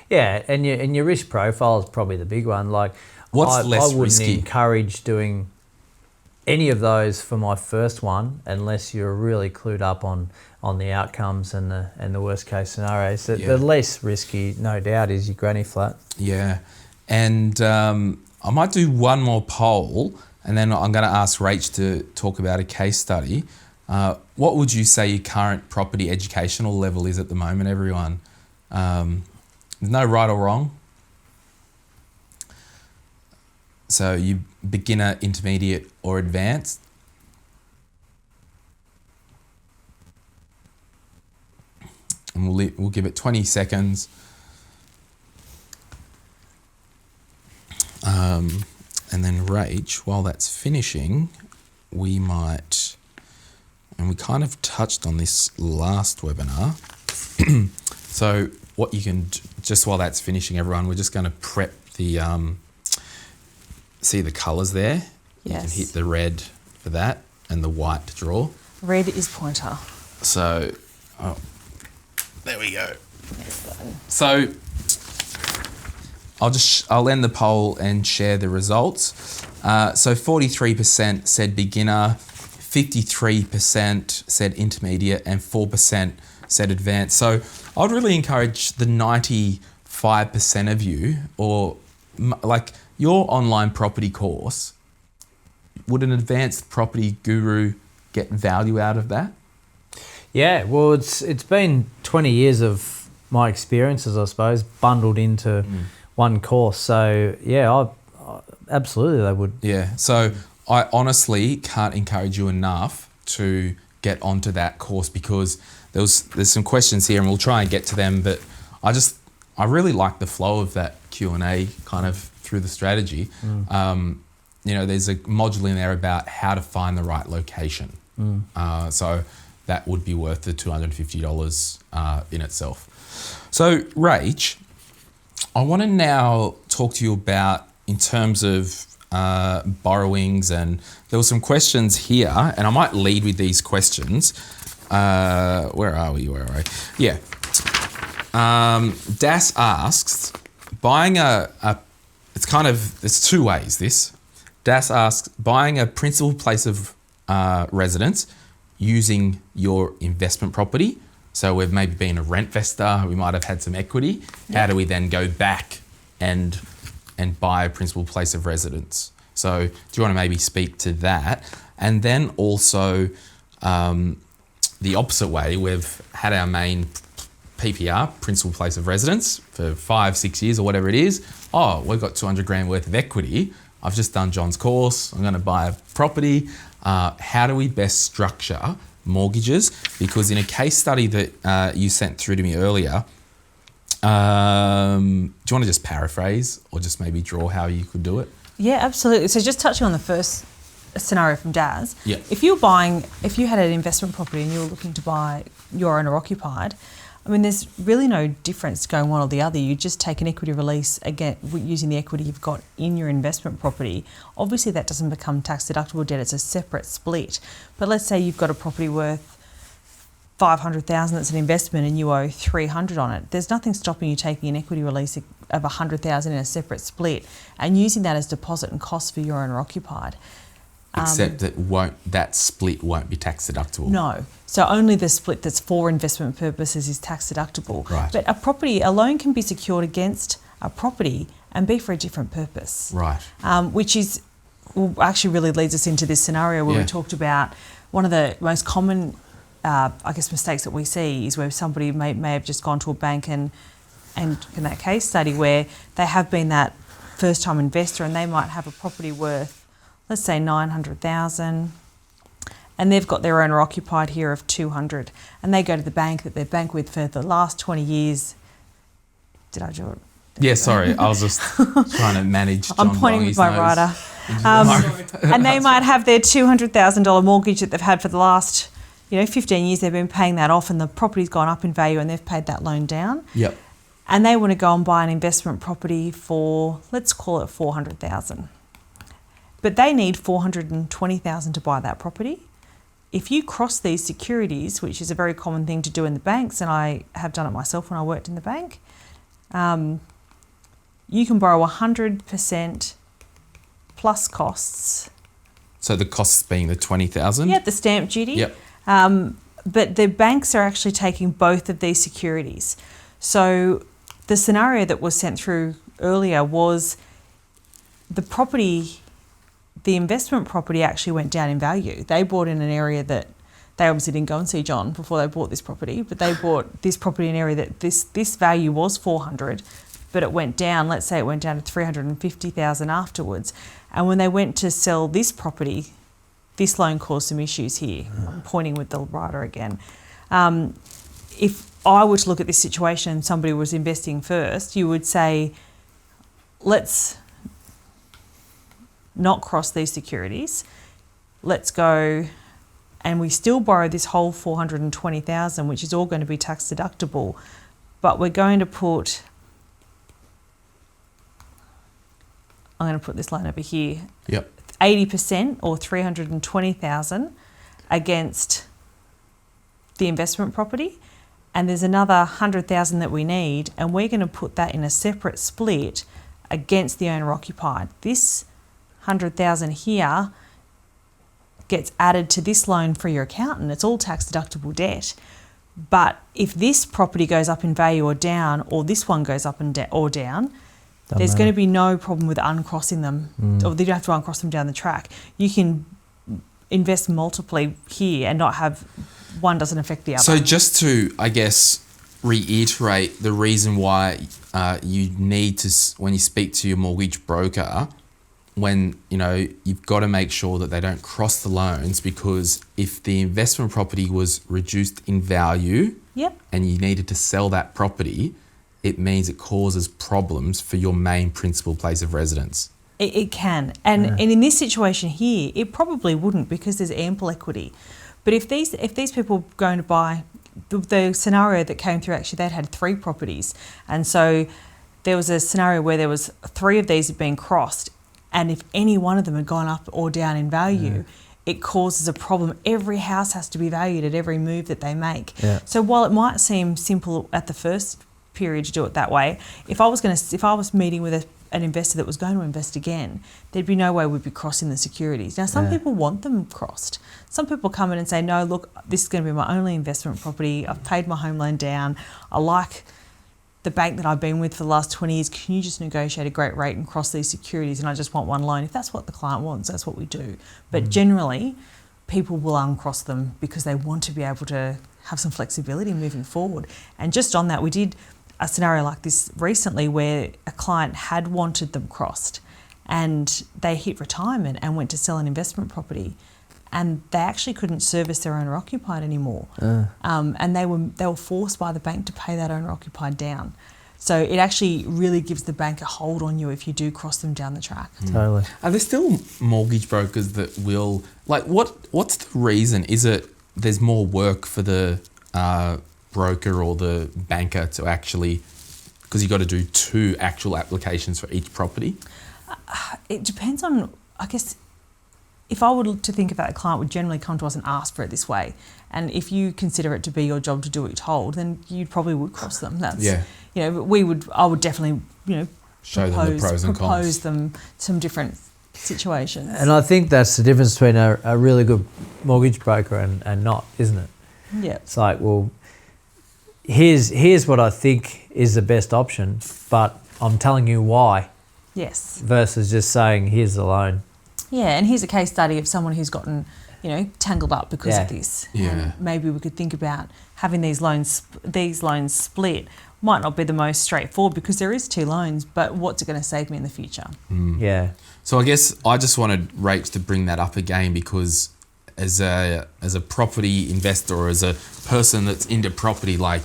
Yeah, and your risk profile is probably the big one. Like, What's less I wouldn't risky? encourage doing any of those for my first one unless you're really clued up on the outcomes and the worst case scenarios. The less risky, no doubt, is your granny flat. Yeah. And I might do one more poll, and then I'm going to ask Rach to talk about a case study. What would you say your current property educational level is at the moment, everyone? There's no right or wrong. So you beginner, intermediate, or advanced? And we'll give it 20 seconds. And then Rach, while that's finishing, we might, and we kind of touched on this last webinar. So what you can, just while that's finishing, everyone, we're just going to prep the, see the colours there? Yes. You can hit the red for that and the white to draw. Red is pointer. So, there we go. Yes, button. So I'll end the poll and share the results. So 43% said beginner, 53% said intermediate, and 4% said advanced. So I'd really encourage the 95% of you, or like your online property course, would an advanced property guru get value out of that? Yeah, well, it's been 20 years of my experiences, I suppose, bundled into one course. So yeah, I absolutely they would. Yeah. So I honestly can't encourage you enough to get onto that course, because there's some questions here and we'll try and get to them, but I really like the flow of that Q&A kind of through the strategy. There's a module in there about how to find the right location. So that would be worth the $250 in itself. So Rach, I want to now talk to you about, in terms of borrowings, and there were some questions here, and I might lead with these questions. Where are we? Yeah. Das asks, buying it's 2 ways this. Das asks, buying a principal place of residence using your investment property. So we've maybe been a rent investor, we might have had some equity. How do we then go back and buy a principal place of residence? So do you want to maybe speak to that? And then also the opposite way, we've had our main PPR, principal place of residence, for 5-6 years or whatever it is. Oh, we've got 200 grand worth of equity. I've just done John's course. I'm going to buy a property. How do we best structure mortgages? Because in a case study that you sent through to me earlier, Do you want to just paraphrase or just maybe draw how you could do it? Yeah, absolutely. So just touching on the first scenario from Daz, Yeah. if you had an investment property and you were looking to buy your owner occupied, I mean, there's really no difference going one or the other. You just take an equity release again using the equity you've got in your investment property. Obviously, that doesn't become tax deductible debt. It's a separate split. But let's say you've got a property worth $500,000 that's an investment and you owe $300 on it. There's nothing stopping you taking an equity release of $100,000 in a separate split and using that as deposit and cost for your owner occupied. Except that split won't be tax deductible. No. So only the split that's for investment purposes is tax deductible. Right. But a loan can be secured against a property and be for a different purpose. Right. Which actually really leads us into this scenario where we talked about one of the most common, mistakes that we see is where somebody may have just gone to a bank and in that case study where they have been that first time investor and they might have a property worth, let's say $900,000, and they've got their owner occupied here of $200,000, and they go to the bank that they've banked with for the last 20 years. Did I do it? Yeah, sorry, I was just trying to manage John. I'm pointing with my nose. writer. And they might have their $200,000 mortgage that they've had for the last 15 years. They've been paying that off and the property's gone up in value and they've paid that loan down. Yep. And they want to go and buy an investment property for, let's call it $400,000. But they need $420,000 to buy that property. If you cross these securities, which is a very common thing to do in the banks, and I have done it myself when I worked in the bank, you can borrow 100% plus costs. So the costs being the $20,000? Yeah, the stamp duty. Yep. But the banks are actually taking both of these securities. So the scenario that was sent through earlier was the investment property actually went down in value. They bought in an area that they obviously didn't go and see John before they bought this property, but they bought this property in an area that this value was $400,000, but it went down. Let's say it went down to $350,000 afterwards. And when they went to sell this property, this loan caused some issues here. I'm pointing with the writer again. If I were to look at this situation and somebody was investing first, you would say, let's not cross these securities. Let's go, and we still borrow this whole $420,000, which is all going to be tax deductible, but we're going to put, I'm going to put this line over here. Yep. 80% or $320,000 against the investment property, and there's another $100,000 that we need, and we're going to put that in a separate split against the owner occupied. This $100,000 here gets added to this loan for your accountant. It's all tax deductible debt. But if this property goes up in value or down, or this one goes up or down, there's going to be no problem with uncrossing them, or you don't have to uncross them down the track. You can invest multiply here and not have one doesn't affect the other. So just to, I guess, reiterate the reason why you need to, when you speak to your mortgage broker, when you've got to make sure that they don't cross the loans, because if the investment property was reduced in value, yep, and you needed to sell that property, it means it causes problems for your main principal place of residence. It can, and in this situation here, it probably wouldn't because there's ample equity. But if these people are going to buy, the scenario that came through, actually they'd had 3 properties, and so there was a scenario where there was 3 of these had been crossed. And if any one of them had gone up or down in value, it causes a problem. Every house has to be valued at every move that they make. Yeah. So while it might seem simple at the first period to do it that way, if I was meeting with an investor that was going to invest again, there'd be no way we'd be crossing the securities. Now, some people want them crossed. Some people come in and say, no, look, this is going to be my only investment property. I've paid my home loan down. I like the bank that I've been with for the last 20 years, can you just negotiate a great rate and cross these securities, and I just want one loan? If that's what the client wants, that's what we do. But generally, people will uncross them because they want to be able to have some flexibility moving forward. And just on that, we did a scenario like this recently where a client had wanted them crossed and they hit retirement and went to sell an investment property, and they actually couldn't service their owner occupied anymore. And they were forced by the bank to pay that owner occupied down. So it actually really gives the bank a hold on you if you do cross them down the track. Totally. Are there still mortgage brokers that will, like, what's the reason? Is it there's more work for the broker or the banker to actually, because you got to do 2 actual applications for each property? It depends on, I guess, if I were to think about a client would generally come to us and ask for it this way, and if you consider it to be your job to do what you're told, then you probably would cross them. That's, Yeah. you know, I would definitely, you know, Show them the pros and cons. propose them some different situations. And I think that's the difference between a really good mortgage broker and not, isn't it? Yeah. It's like, well, here's what I think is the best option, but I'm telling you why, Yes. versus just saying, here's the loan. Yeah, and here's a case study of someone who's gotten, you know, tangled up because Yeah. of this. Yeah. And maybe we could think about having these loans split. Might not be the most straightforward because there is 2 loans, but what's it going to save me in the future? Yeah. So I guess I just wanted Rach to bring that up again, because as a property investor or as a person that's into property, like,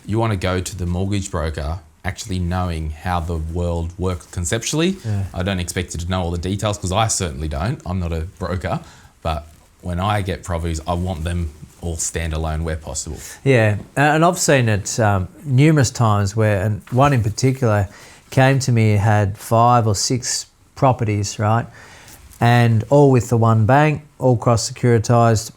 you want to go to the mortgage broker actually knowing how the world works conceptually. Yeah. I don't expect you to know all the details, because I certainly don't. I'm not a broker, but when I get properties, I want them all standalone where possible. Yeah, and I've seen it numerous times where, and one in particular came to me, had 5 or 6 properties, right? And all with the one bank, all cross-securitized,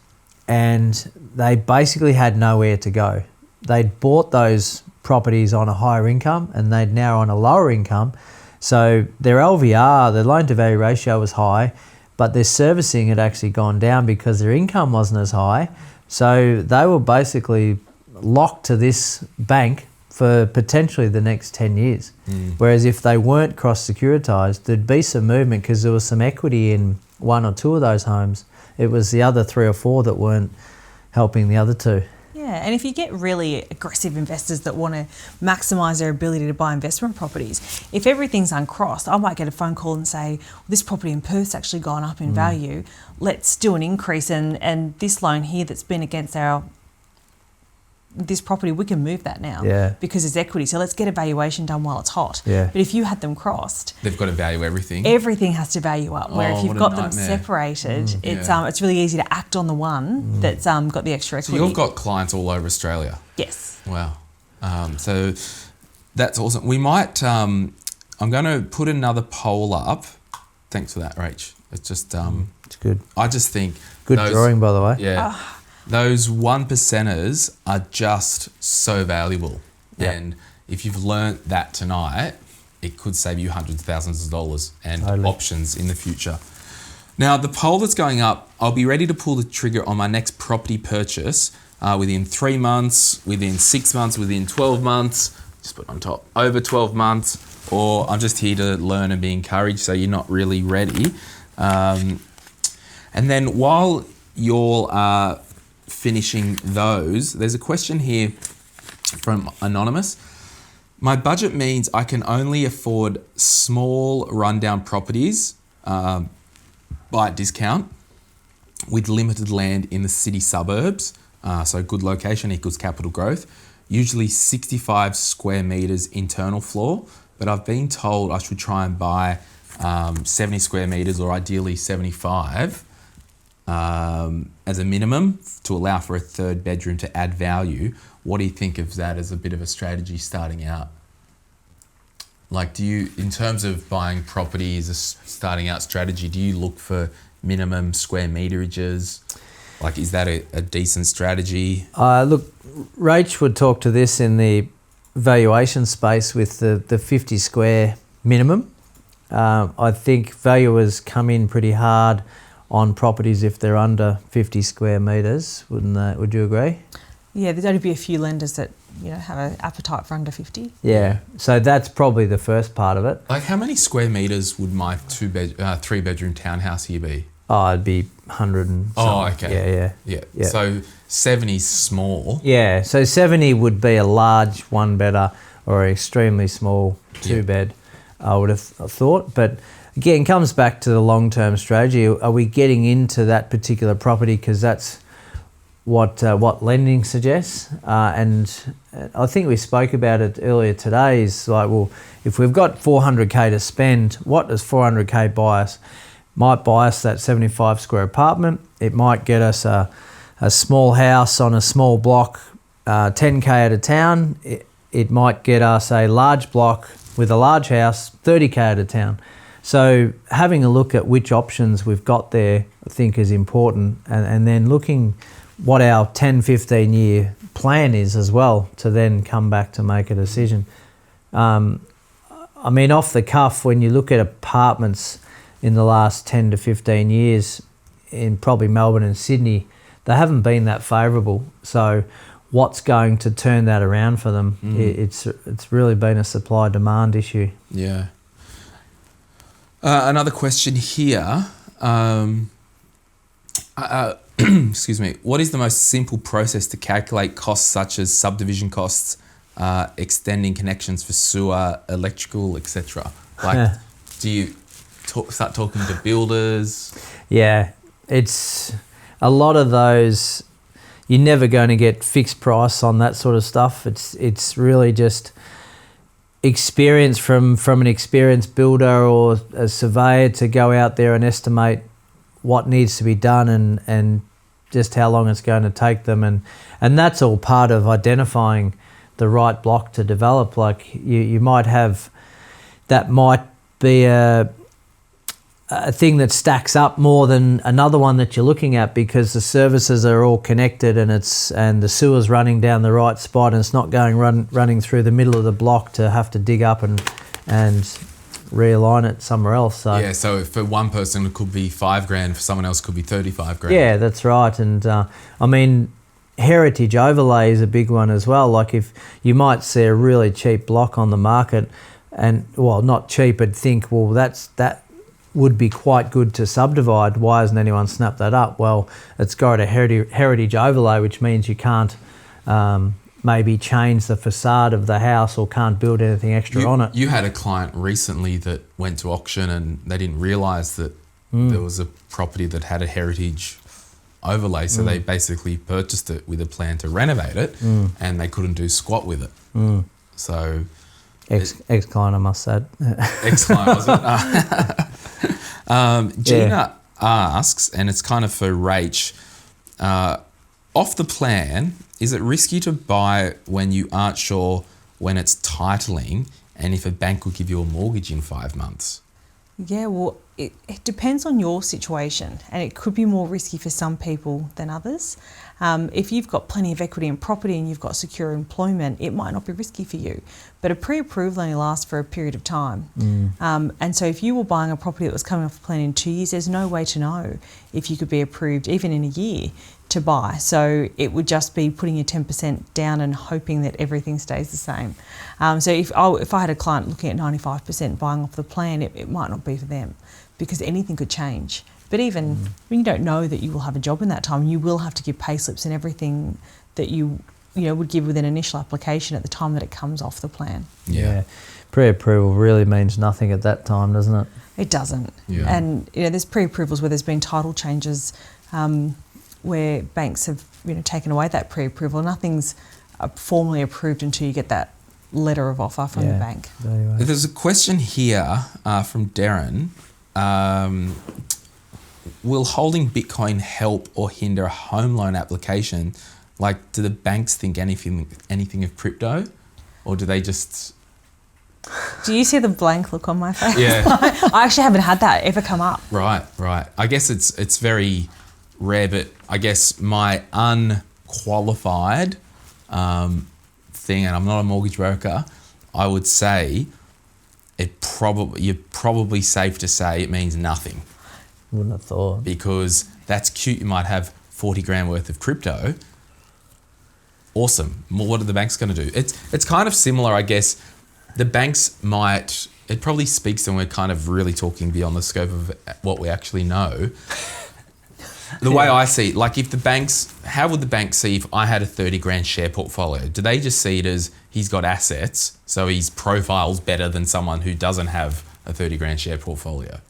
and they basically had nowhere to go. They'd bought those properties on a higher income and they'd now on a lower income. So their LVR, the loan to value ratio, was high, but their servicing had actually gone down because their income wasn't as high. So they were basically locked to this bank for potentially the next 10 years. Whereas if they weren't cross-securitized, there'd be some movement because there was some equity in 1 or 2 of those homes. It was the other 3 or 4 that weren't helping the other 2. Yeah, and if you get really aggressive investors that want to maximise their ability to buy investment properties, if everything's uncrossed, I might get a phone call and say, well, this property in Perth's actually gone up in value. Let's do an increase, and this loan here that's been against this property, we can move that now because there's equity. So let's get a valuation done while it's hot. Yeah. But if you had them crossed, They've got to value everything. everything has to value up. Where if Oh, you've what a got them nightmare. separated, it's really easy to act on the one that's got the extra So equity. you've got clients all over Australia. Yes. Wow. So that's awesome. We might, I'm going to put another poll up. Thanks for that, Rach. It's just, It's good. I just think Good those, drawing, by the way. Yeah. Those 1%ers are just so valuable. Yeah. And if you've learnt that tonight, it could save you hundreds of thousands of dollars and Totally. options in the future. Now, the poll that's going up, I'll be ready to pull the trigger on my next property purchase within 3 months, within 6 months, within 12 months, just put on top, over 12 months, or I'm just here to learn and be encouraged, so you're not really ready. And then while you're finishing those, there's a question here from Anonymous. My budget means I can only afford small rundown properties by discount with limited land in the city suburbs. So good location equals capital growth. Usually 65 square meters internal floor, but I've been told I should try and buy 70 square meters or ideally 75 as a minimum to allow for a 3rd bedroom to add value. What do you think of that as a bit of a strategy starting out? Like, do you, in terms of buying property as a starting out strategy, do you look for minimum square meterages? Like, is that a decent strategy? Look, Rach would talk to this in the valuation space with the 50 square minimum. I think valuers come in pretty hard on properties if they're under 50 square metres, wouldn't they? Would you agree? Yeah, there'd only be a few lenders that have an appetite for under 50. Yeah, so that's probably the first part of it. Like, how many square meters would my 3-bedroom townhouse here be? Oh, it'd be 100 and something. Oh, okay. Yeah. So 70's small. Yeah, so 70 would be a large 1-bedder or an extremely small 2-bed, I would have thought. But again, it comes back to the long-term strategy. Are we getting into that particular property because that's what lending suggests, and I think we spoke about it earlier today. Is like, well, if we've got 400k to spend, what does 400k buy us? Might buy us that 75 square apartment. It might get us a small house on a small block, 10k out of town. It might get us a large block with a large house, 30k out of town. So having a look at which options we've got there, I think, is important, and then looking what our 10, 15 year plan is as well, to then come back to make a decision. I mean, off the cuff, when you look at apartments in the last 10 to 15 years in probably Melbourne and Sydney, they haven't been that favourable. So what's going to turn that around for them? It's really been a supply-demand issue. Yeah. Another question here. Excuse me. What is the most simple process to calculate costs such as subdivision costs, extending connections for sewer, electrical, etc.? Like, do you start talking to builders? Yeah, it's a lot of those. You're never going to get fixed price on that sort of stuff. It's really just experience from an experienced builder or a surveyor to go out there and estimate what needs to be done and just how long it's going to take them, and that's all part of identifying the right block to develop. Like you might have, that might be a thing that stacks up more than another one that you're looking at, because the services are all connected and the sewer's running down the right spot, and it's not running through the middle of the block to have to dig up and realign it somewhere else. So yeah, so for one person it could be $5,000, for someone else it could be $35,000. Yeah, that's right. And I mean, heritage overlay is a big one as well. Like, if you might see a really cheap block on the market, and well, not cheap, but think, well, that would be quite good to subdivide. Why hasn't anyone snapped that up? Well, it's got a heritage overlay, which means you can't maybe change the facade of the house or can't build anything extra on it. You had a client recently that went to auction and they didn't realise that there was a property that had a heritage overlay, so they basically purchased it with a plan to renovate it, and they couldn't do squat with it. So ex-client, I must add. Ex-client, was it? Gina asks, and it's kind of for Rach, off the plan, is it risky to buy when you aren't sure when it's titling and if a bank will give you a mortgage in 5 months? Yeah, well, it depends on your situation, and it could be more risky for some people than others. If you've got plenty of equity in property and you've got secure employment, it might not be risky for you. But a pre-approval only lasts for a period of time. And so if you were buying a property that was coming off the plan in 2 years, there's no way to know if you could be approved even in a year to buy. So it would just be putting your 10% down and hoping that everything stays the same. So if I had a client looking at 95% buying off the plan, it might not be for them, because anything could change. But even when you don't know that you will have a job in that time, you will have to give pay slips and everything that you would give with an initial application at the time that it comes off the plan. Yeah. Pre-approval really means nothing at that time, doesn't it? It doesn't. Yeah. And there's pre-approvals where there's been title changes, where banks have taken away that pre-approval. Nothing's formally approved until you get that letter of offer from the bank. Anyway. There's a question here from Darren. Will holding Bitcoin help or hinder a home loan application? Like, do the banks think anything of crypto, or do they just... Do you see the blank look on my face? Yeah. I actually haven't had that ever come up. Right. I guess it's very rare, but I guess my unqualified thing, and I'm not a mortgage broker, I would say you're probably safe to say it means nothing. Wouldn't have thought. Because that's cute. You might have 40 grand worth of crypto. Awesome. Well, what are the banks going to do? It's kind of similar, I guess. The banks might... It probably speaks, and we're kind of really talking beyond the scope of what we actually know. The way I see it, like, if the banks... How would the bank see if I had a 30 grand share portfolio? Do they just see it as he's got assets, so his profile's better than someone who doesn't have a 30 grand share portfolio?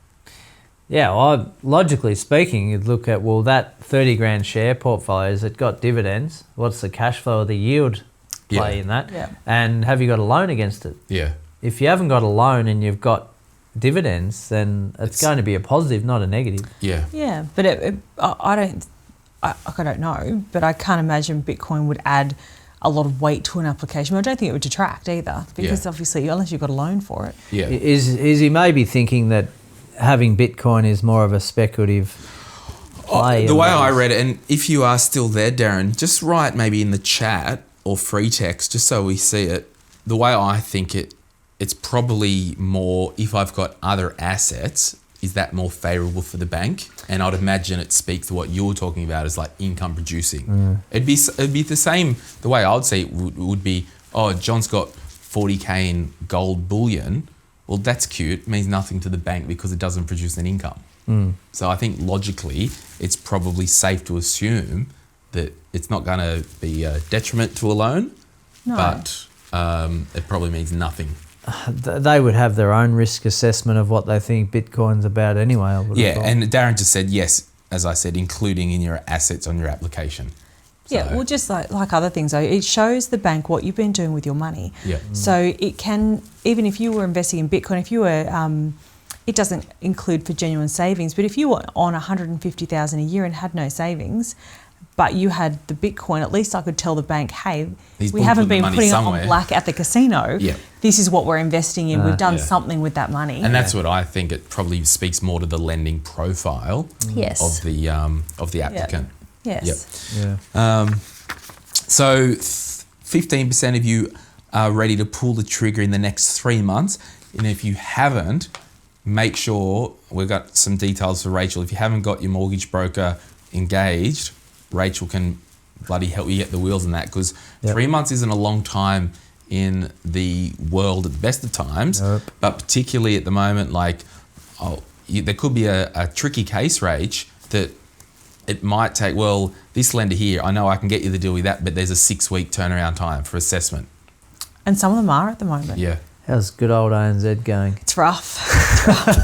Yeah, well, logically speaking, you'd look at, well, that 30 grand share portfolio, has it got dividends? What's the cash flow or the yield play in that? Yeah. And have you got a loan against it? Yeah. If you haven't got a loan and you've got dividends, then it's going to be a positive, not a negative. Yeah. Yeah, but I don't know, but I can't imagine Bitcoin would add a lot of weight to an application. I don't think it would detract either, because obviously, unless you've got a loan for it. Yeah. Is he maybe thinking that having Bitcoin is more of a speculative play? The way I read it, and if you are still there, Darren, just write maybe in the chat or free text, just so we see it. The way I think it's probably more, if I've got other assets, is that more favourable for the bank? And I'd imagine it speaks to what you're talking about as like income producing. It'd be the same. The way I would say it would be, oh, John's got 40k in gold bullion. Well, that's cute. It means nothing to the bank because it doesn't produce an income. So I think logically, it's probably safe to assume that it's not going to be a detriment to a loan, but it probably means nothing. They would have their own risk assessment of what they think Bitcoin's about anyway. I would have thought. And Darren just said yes, as I said, including in your assets on your application. Yeah, well, just like other things, though, it shows the bank what you've been doing with your money. Yeah. So it can, even if you were investing in Bitcoin, if you were, it doesn't include for genuine savings, but if you were on 150,000 a year and had no savings, but you had the Bitcoin, at least I could tell the bank, hey, we haven't been putting it on black at the casino. Yeah. This is what we're investing in. We've done something with that money. And that's what I think it probably speaks more to the lending profile of the applicant. Yes. Yep. So 15% of you are ready to pull the trigger in the next 3 months. And if you haven't, make sure, we've got some details for Rachel. If you haven't got your mortgage broker engaged, Rachel can bloody help you get the wheels on that, because 3 months isn't a long time in the world at the best of times, but particularly at the moment, like there could be a tricky case, Rach, that it might take, well, this lender here, I know I can get you the deal with that, but there's a 6-week turnaround time for assessment. And some of them are at the moment. Yeah. How's good old ANZ going? It's rough.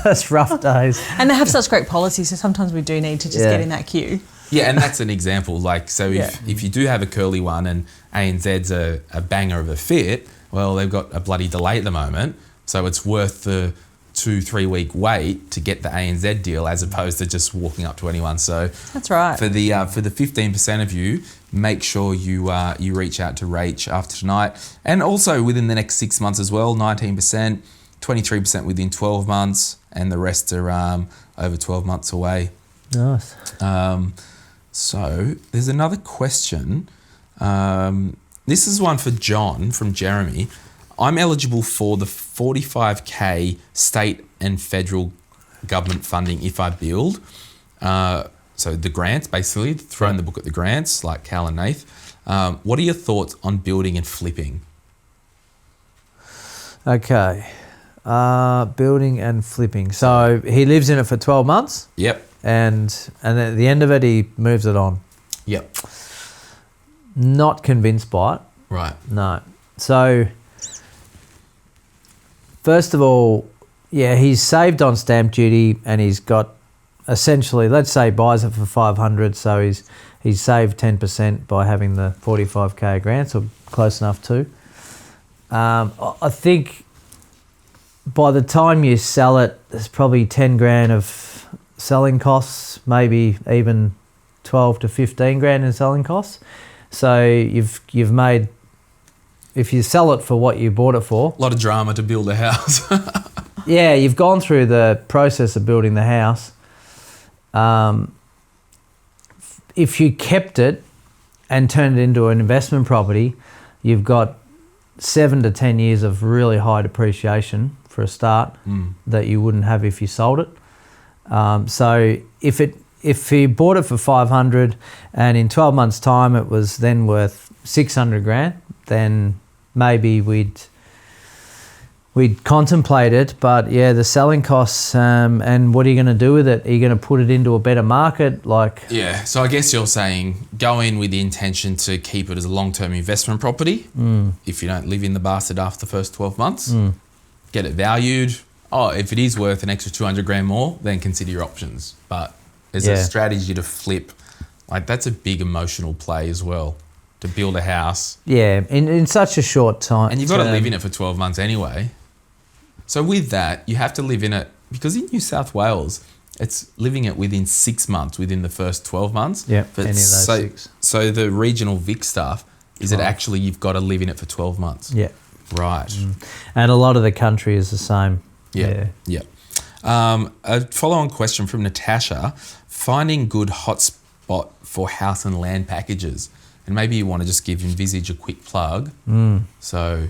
That's rough days. And they have such great policies, so sometimes we do need to just get in that queue. Yeah, and that's an example. Like, so if you do have a curly one and ANZ's a banger of a fit, well, they've got a bloody delay at the moment, so it's worth the 2-3 week wait to get the ANZ deal as opposed to just walking up to anyone. So that's right. For the 15% of you, make sure you reach out to Rach after tonight, and also within the next 6 months as well. 19%, 23% within 12 months, and the rest are over 12 months away. Nice. So there's another question. This is one for John from Jeremy. I'm eligible for the 45k state and federal government funding if I build. So the grants, basically, throwing the book at the grants, like Cal and Nath. What are your thoughts on building and flipping? Okay. Building and flipping. So he lives in it for 12 months? Yep. And at the end of it, he moves it on. Yep. Not convinced by it. Right. No. So, first of all, he's saved on stamp duty, and he's got essentially, let's say, buys it for 500, so he's saved 10% by having the 45k grants, or close enough to. I think by the time you sell it, there's probably 10 grand of selling costs, maybe even 12 to 15 grand in selling costs. So you've made, if you sell it for what you bought it for, a lot of drama to build a house. yeah, you've gone through the process of building the house. If you kept it and turned it into an investment property, you've got 7 to 10 years of really high depreciation for a start that you wouldn't have if you sold it. So if you bought it for 500 and in 12 months' time it was then worth 600 grand, then maybe we'd contemplate it. But yeah, the selling costs, and what are you going to do with it? Are you going to put it into a better market? Yeah, so I guess you're saying go in with the intention to keep it as a long-term investment property if you don't live in the bastard after the first 12 months. Get it valued, oh, if it is worth an extra 200 grand more, then consider your options. But as Yeah. a strategy to flip, like that's a big emotional play as well, to build a house. Yeah, in such a short time. And you've got to live in it for 12 months anyway. So with that, you have to live in it, because in New South Wales, it's living it within 6 months, within the first 12 months. Yeah, But any of those so, 6. So the regional Vic stuff is that actually you've got to live in it for 12 months. Yeah. Right. And a lot of the country is the same. Yeah. A follow-on question from Natasha: finding good hotspot for house and land packages, and maybe you want to just give Envisage a quick plug. So,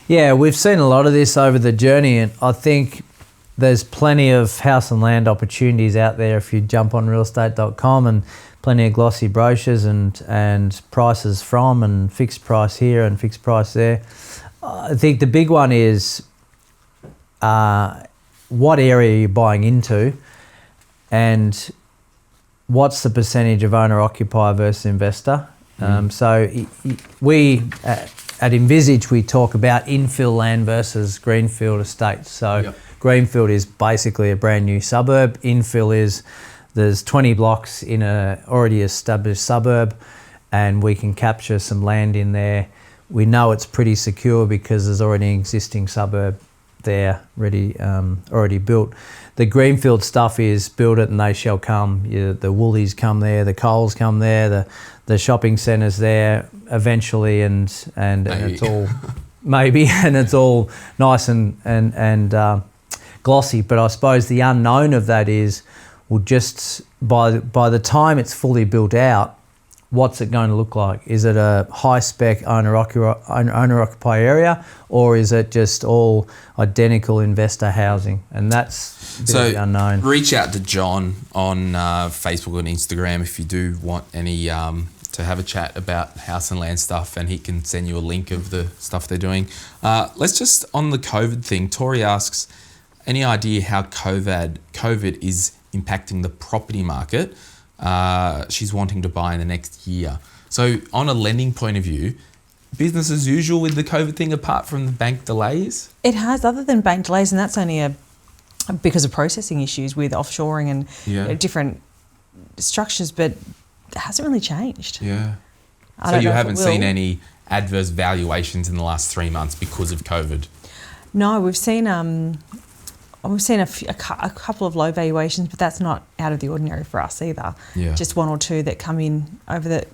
Yeah, we've seen a lot of this over the journey, and I think there's plenty of house and land opportunities out there if you jump on realestate.com, and plenty of glossy brochures and prices from, and fixed price here and fixed price there. I think the big one is what area you're buying into, and what's the percentage of owner-occupier versus investor. So we at Envisage, we talk about infill land versus greenfield estates. So greenfield is basically a brand new suburb. Infill is there's 20 blocks in a already established suburb, and we can capture some land in there. We know it's pretty secure because there's already an existing suburb there already built. The greenfield stuff is build it and they shall come. The Woolies come there, the Coles come there, the shopping centres there eventually, and it's all maybe, and it's all nice and glossy. But I suppose the unknown of that is, well, just by the time it's fully built out, what's it going to look like? Is it a high-spec owner-occupier area, or is it just all identical investor housing? And that's a bit of the unknown. Reach out to John on Facebook and Instagram if you do want any to have a chat about house and land stuff, and he can send you a link of the stuff they're doing. Let's just, on the COVID thing, Tori asks, any idea how Covad is impacting the property market? She's wanting to buy in the next year. So on a lending point of view, business as usual with the COVID thing, apart from the bank delays? It has, other than bank delays, and that's only because of processing issues with offshoring and different structures, but it hasn't really changed. Yeah. So you haven't seen any adverse valuations in the last 3 months because of COVID? No, we've seen a couple of low valuations, but that's not out of the ordinary for us either. Yeah. Just one or two that come in over that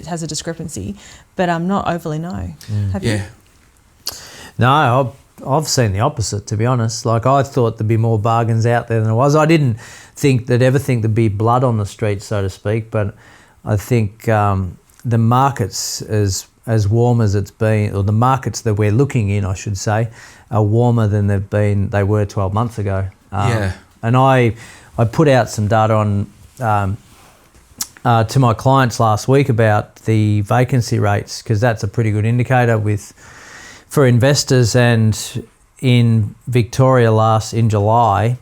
has a discrepancy, but not overly, no. Have you? No, I've seen the opposite, to be honest. Like, I thought there'd be more bargains out there than there was. I didn't think there'd be blood on the street, so to speak, but I think the market's as warm as it's been, or the markets that we're looking in, I should say, are warmer than they were 12 months ago. And I put out some data on to my clients last week about the vacancy rates, because that's a pretty good indicator for investors. And in Victoria in July,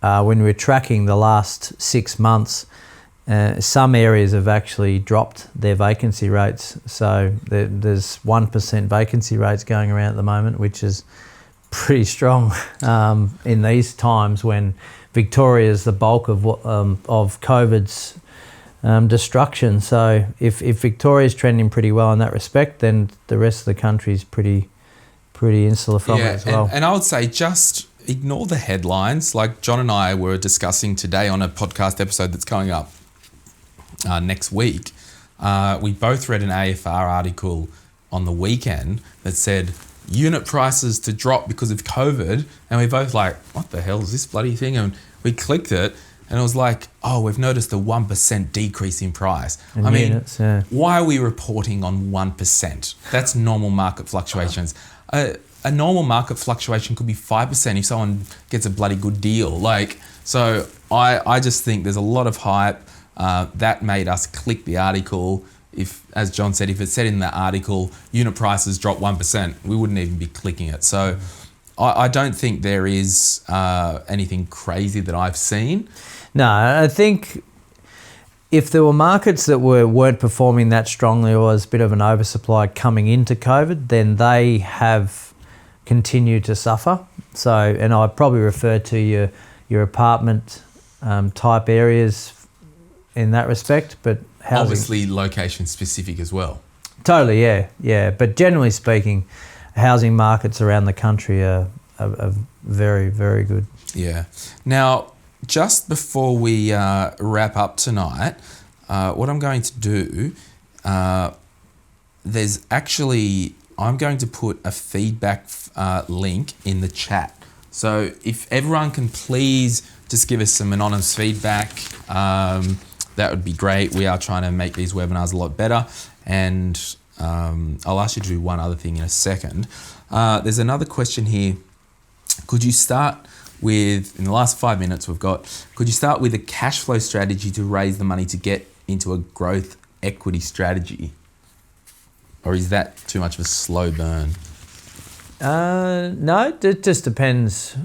when we were tracking the last 6 months, some areas have actually dropped their vacancy rates. So there's 1% vacancy rates going around at the moment, which is pretty strong in these times when Victoria is the bulk of COVID's destruction. So if Victoria's trending pretty well in that respect, then the rest of the country is pretty insular from it as well. And I would say just ignore the headlines. Like John and I were discussing today on a podcast episode that's coming up next week. We both read an AFR article on the weekend that said unit prices to drop because of COVID, and we both like, what the hell is this bloody thing? And we clicked it, and it was like, oh, we've noticed a 1% decrease in price. Units, why are we reporting on 1%? That's normal market fluctuations. A normal market fluctuation could be 5% if someone gets a bloody good deal. So I just think there's a lot of hype. That made us click the article. If, as John said, if it said in the article, unit prices drop 1%, we wouldn't even be clicking it. So I don't think there is anything crazy that I've seen. No, I think if there were markets that weren't performing that strongly, or was a bit of an oversupply coming into COVID, then they have continued to suffer. So, and I probably refer to your apartment type areas in that respect, but housing. Obviously location specific as well. Totally, yeah. But generally speaking, housing markets around the country are very, very good. Yeah. Now, just before we wrap up tonight, what I'm going to do, I'm going to put a feedback link in the chat. So if everyone can please just give us some anonymous feedback, that would be great. We are trying to make these webinars a lot better. And I'll ask you to do one other thing in a second. There's another question here. Could you start with, in the last 5 minutes could you start with a cash flow strategy to raise the money to get into a growth equity strategy? Or is that too much of a slow burn? No, it just depends.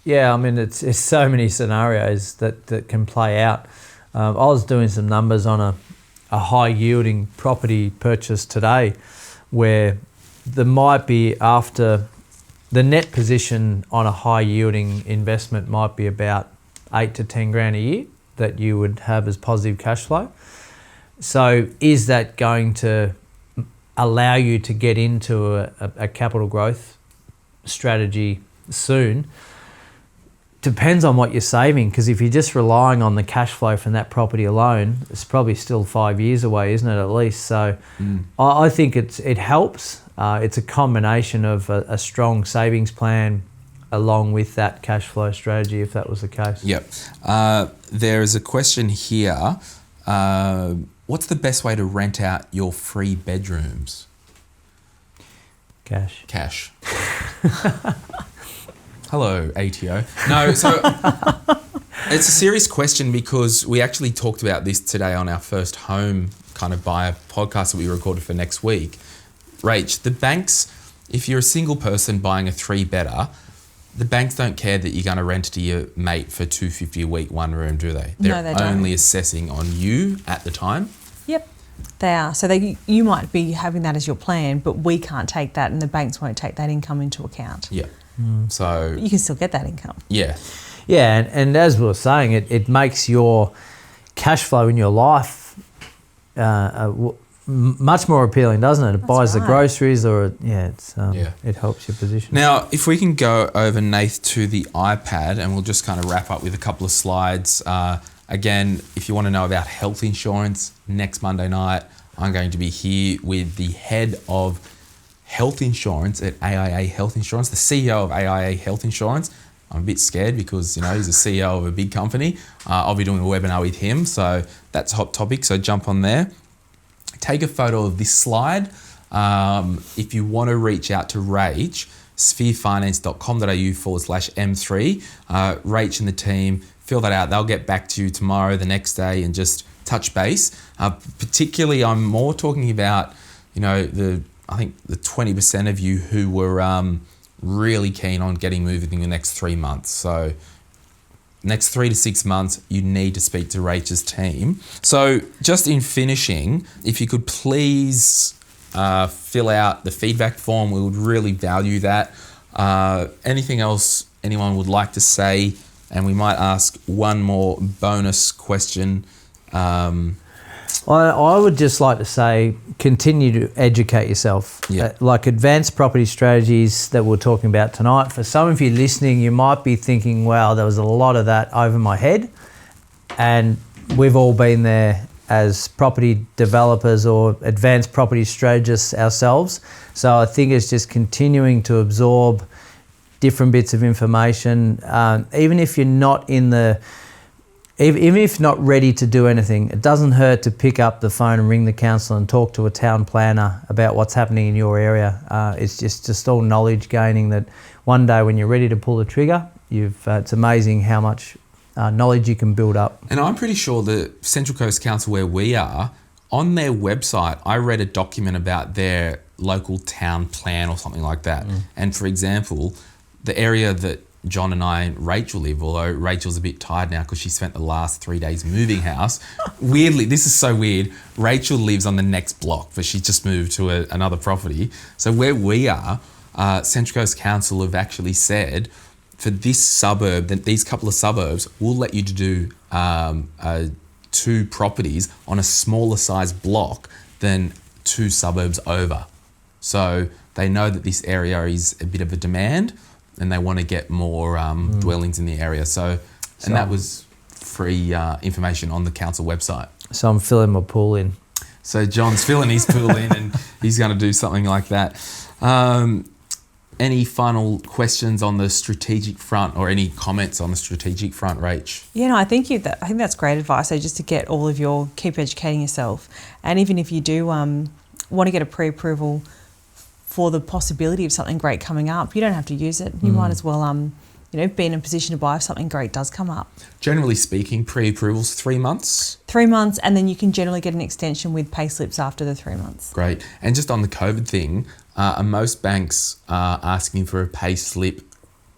Yeah, I mean, it's so many scenarios that can play out. I was doing some numbers on a high yielding property purchase today where there might be, after the net position on a high yielding investment might be about 8 to 10 grand a year that you would have as positive cash flow. So is that going to allow you to get into a capital growth strategy soon? Depends on what you're saving, because if you're just relying on the cash flow from that property alone, it's probably still 5 years away, isn't it, at least? So I think it helps. It's a combination of a strong savings plan along with that cash flow strategy, if that was the case. Yep. There is a question here. What's the best way to rent out your free bedrooms? Cash. Hello, ATO. No, so it's a serious question because we actually talked about this today on our first home kind of buyer podcast that we recorded for next week. Rach, the banks, if you're a single person buying a 3-bedder, the banks don't care that you're going to rent to your mate for $250 a week, one room, do they? No, they don't. Only assessing on you at the time. Yep, they are. So you might be having that as your plan, but we can't take that, and the banks won't take that income into account. Yeah. So you can still get that income. Yeah. Yeah, and as we were saying, it makes your cash flow in your life much more appealing, doesn't it? It buys the groceries, it helps your position. Now, if we can go over, Nath, to the iPad, and we'll just kind of wrap up with a couple of slides. Again, if you want to know about health insurance, next Monday night, I'm going to be here with the head of health insurance at AIA Health Insurance, the CEO of AIA Health Insurance. I'm a bit scared because, he's a CEO of a big company. I'll be doing a webinar with him, so that's a hot topic, so jump on there. Take a photo of this slide. If you want to reach out to Rach, spherefinance.com.au/M3. Rach and the team, fill that out. They'll get back to you tomorrow, the next day, and just touch base. Particularly, I'm more talking about, I think the 20% of you who were really keen on getting moving in the next 3 months. So next 3 to 6 months, you need to speak to Rach's team. So just in finishing, if you could please fill out the feedback form, we would really value that. Anything else anyone would like to say? And we might ask one more bonus question. I would just like to say, continue to educate yourself. Yeah. Like advanced property strategies that we're talking about tonight. For some of you listening, you might be thinking, wow, there was a lot of that over my head. And we've all been there as property developers or advanced property strategists ourselves. So I think it's just continuing to absorb different bits of information. Even if you're not even if not ready to do anything, it doesn't hurt to pick up the phone and ring the council and talk to a town planner about what's happening in your area. It's just all knowledge gaining that one day when you're ready to pull the trigger, it's amazing how much knowledge you can build up. And I'm pretty sure the Central Coast Council, where we are, on their website, I read a document about their local town plan or something like that. And for example, the area that John and I and Rachel live, although Rachel's a bit tired now because she spent the last 3 days moving house. Weirdly, this is so weird, Rachel lives on the next block, but she just moved to another property. So where we are, Central Coast Council have actually said for this suburb, these couple of suburbs, we'll let you do 2 properties on a smaller size block than 2 suburbs over. So they know that this area is a bit of a demand and they want to get more dwellings in the area. And that was free information on the council website. So I'm filling my pool in. So John's filling his pool in and he's going to do something like that. Any final questions on the strategic front or any comments on the strategic front, Rach? Yeah, no, I think that's great advice. So just to get all of keep educating yourself. And even if you do want to get a pre-approval for the possibility of something great coming up, you don't have to use it. You might as well, be in a position to buy if something great does come up. Generally speaking, pre-approvals 3 months? 3 months, and then you can generally get an extension with pay slips after the 3 months. Great. And just on the Covad thing, are most banks asking for a pay slip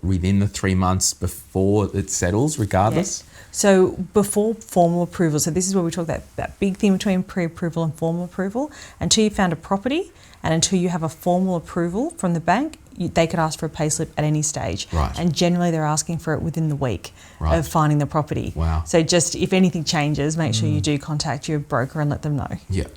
within the 3 months before it settles, regardless? Yes. So before formal approval, so this is where we talk that big thing between pre-approval and formal approval. Until you found a property and until you have a formal approval from the bank, they could ask for a pay slip at any stage. Right. And generally they're asking for it within the week of finding the property. Wow. So just if anything changes, make sure you do contact your broker and let them know. Yeah.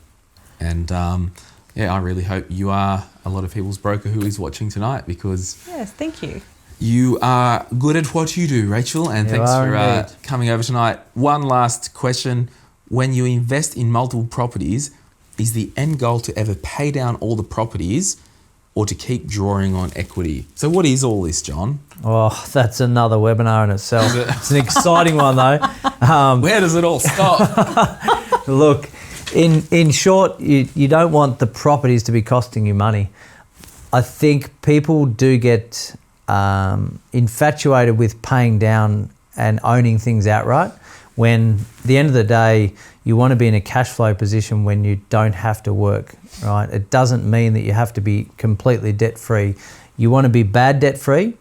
And I really hope you are a lot of people's broker who is watching tonight, because Yes, thank you. you are good at what you do, Rachel, and thanks for coming over tonight. One last question. When you invest in multiple properties, is the end goal to ever pay down all the properties or to keep drawing on equity? So what is all this, John? Oh, that's another webinar in itself. It's an exciting one though. Where does it all stop? Look, in short, you don't want the properties to be costing you money. I think people do get infatuated with paying down and owning things outright, when at the end of the day, you want to be in a cash flow position when you don't have to work, right? It doesn't mean that you have to be completely debt-free. You want to be bad debt-free,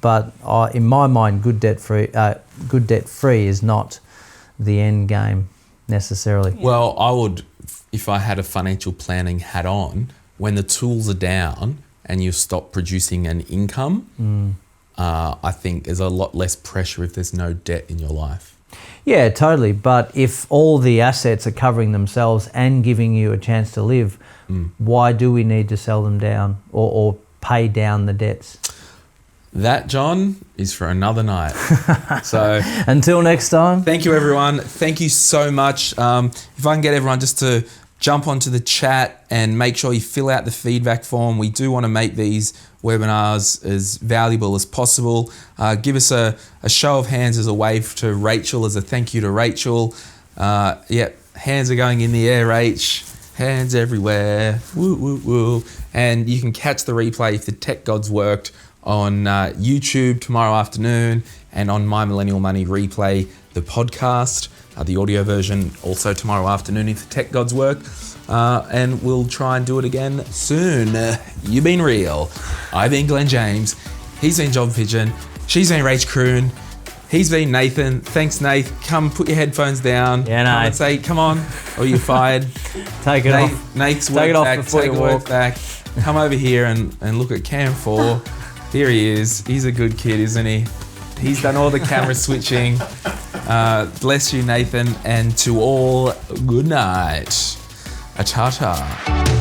but in my mind, good debt-free is not the end game necessarily. Well, I would, if I had a financial planning hat on, when the tools are down and you stop producing an income, I think there's a lot less pressure if there's no debt in your life. Yeah, totally. But if all the assets are covering themselves and giving you a chance to live, why do we need to sell them down or pay down the debts? That, John, is for another night. So until next time. Thank you, everyone. Thank you so much. If I can get everyone just to jump onto the chat and make sure you fill out the feedback form. We do want to make these webinars as valuable as possible. Give us a show of hands as a wave to Rachel, as a thank you to Rachel. Hands are going in the air, Rach. Hands everywhere. Woo, woo, woo. And you can catch the replay if the tech gods worked on YouTube tomorrow afternoon, and on My Millennial Money Replay, the podcast, the audio version, also tomorrow afternoon if the tech gods work. And we'll try and do it again soon. You've been real. I've been Glen James. He's been John Pigeon. She's been Rachelle Kroon. He's been Nathan. Thanks, Nath. Come put your headphones down. Yeah, Come and say, come on, or you're fired. Take it off. Nath's Take work it off back. before Take you a work walk. back. Come over here and look at Cam 4. Here he is. He's a good kid, isn't he? He's done all the camera switching. Bless you, Nathan. And to all, good night. A ta-ta.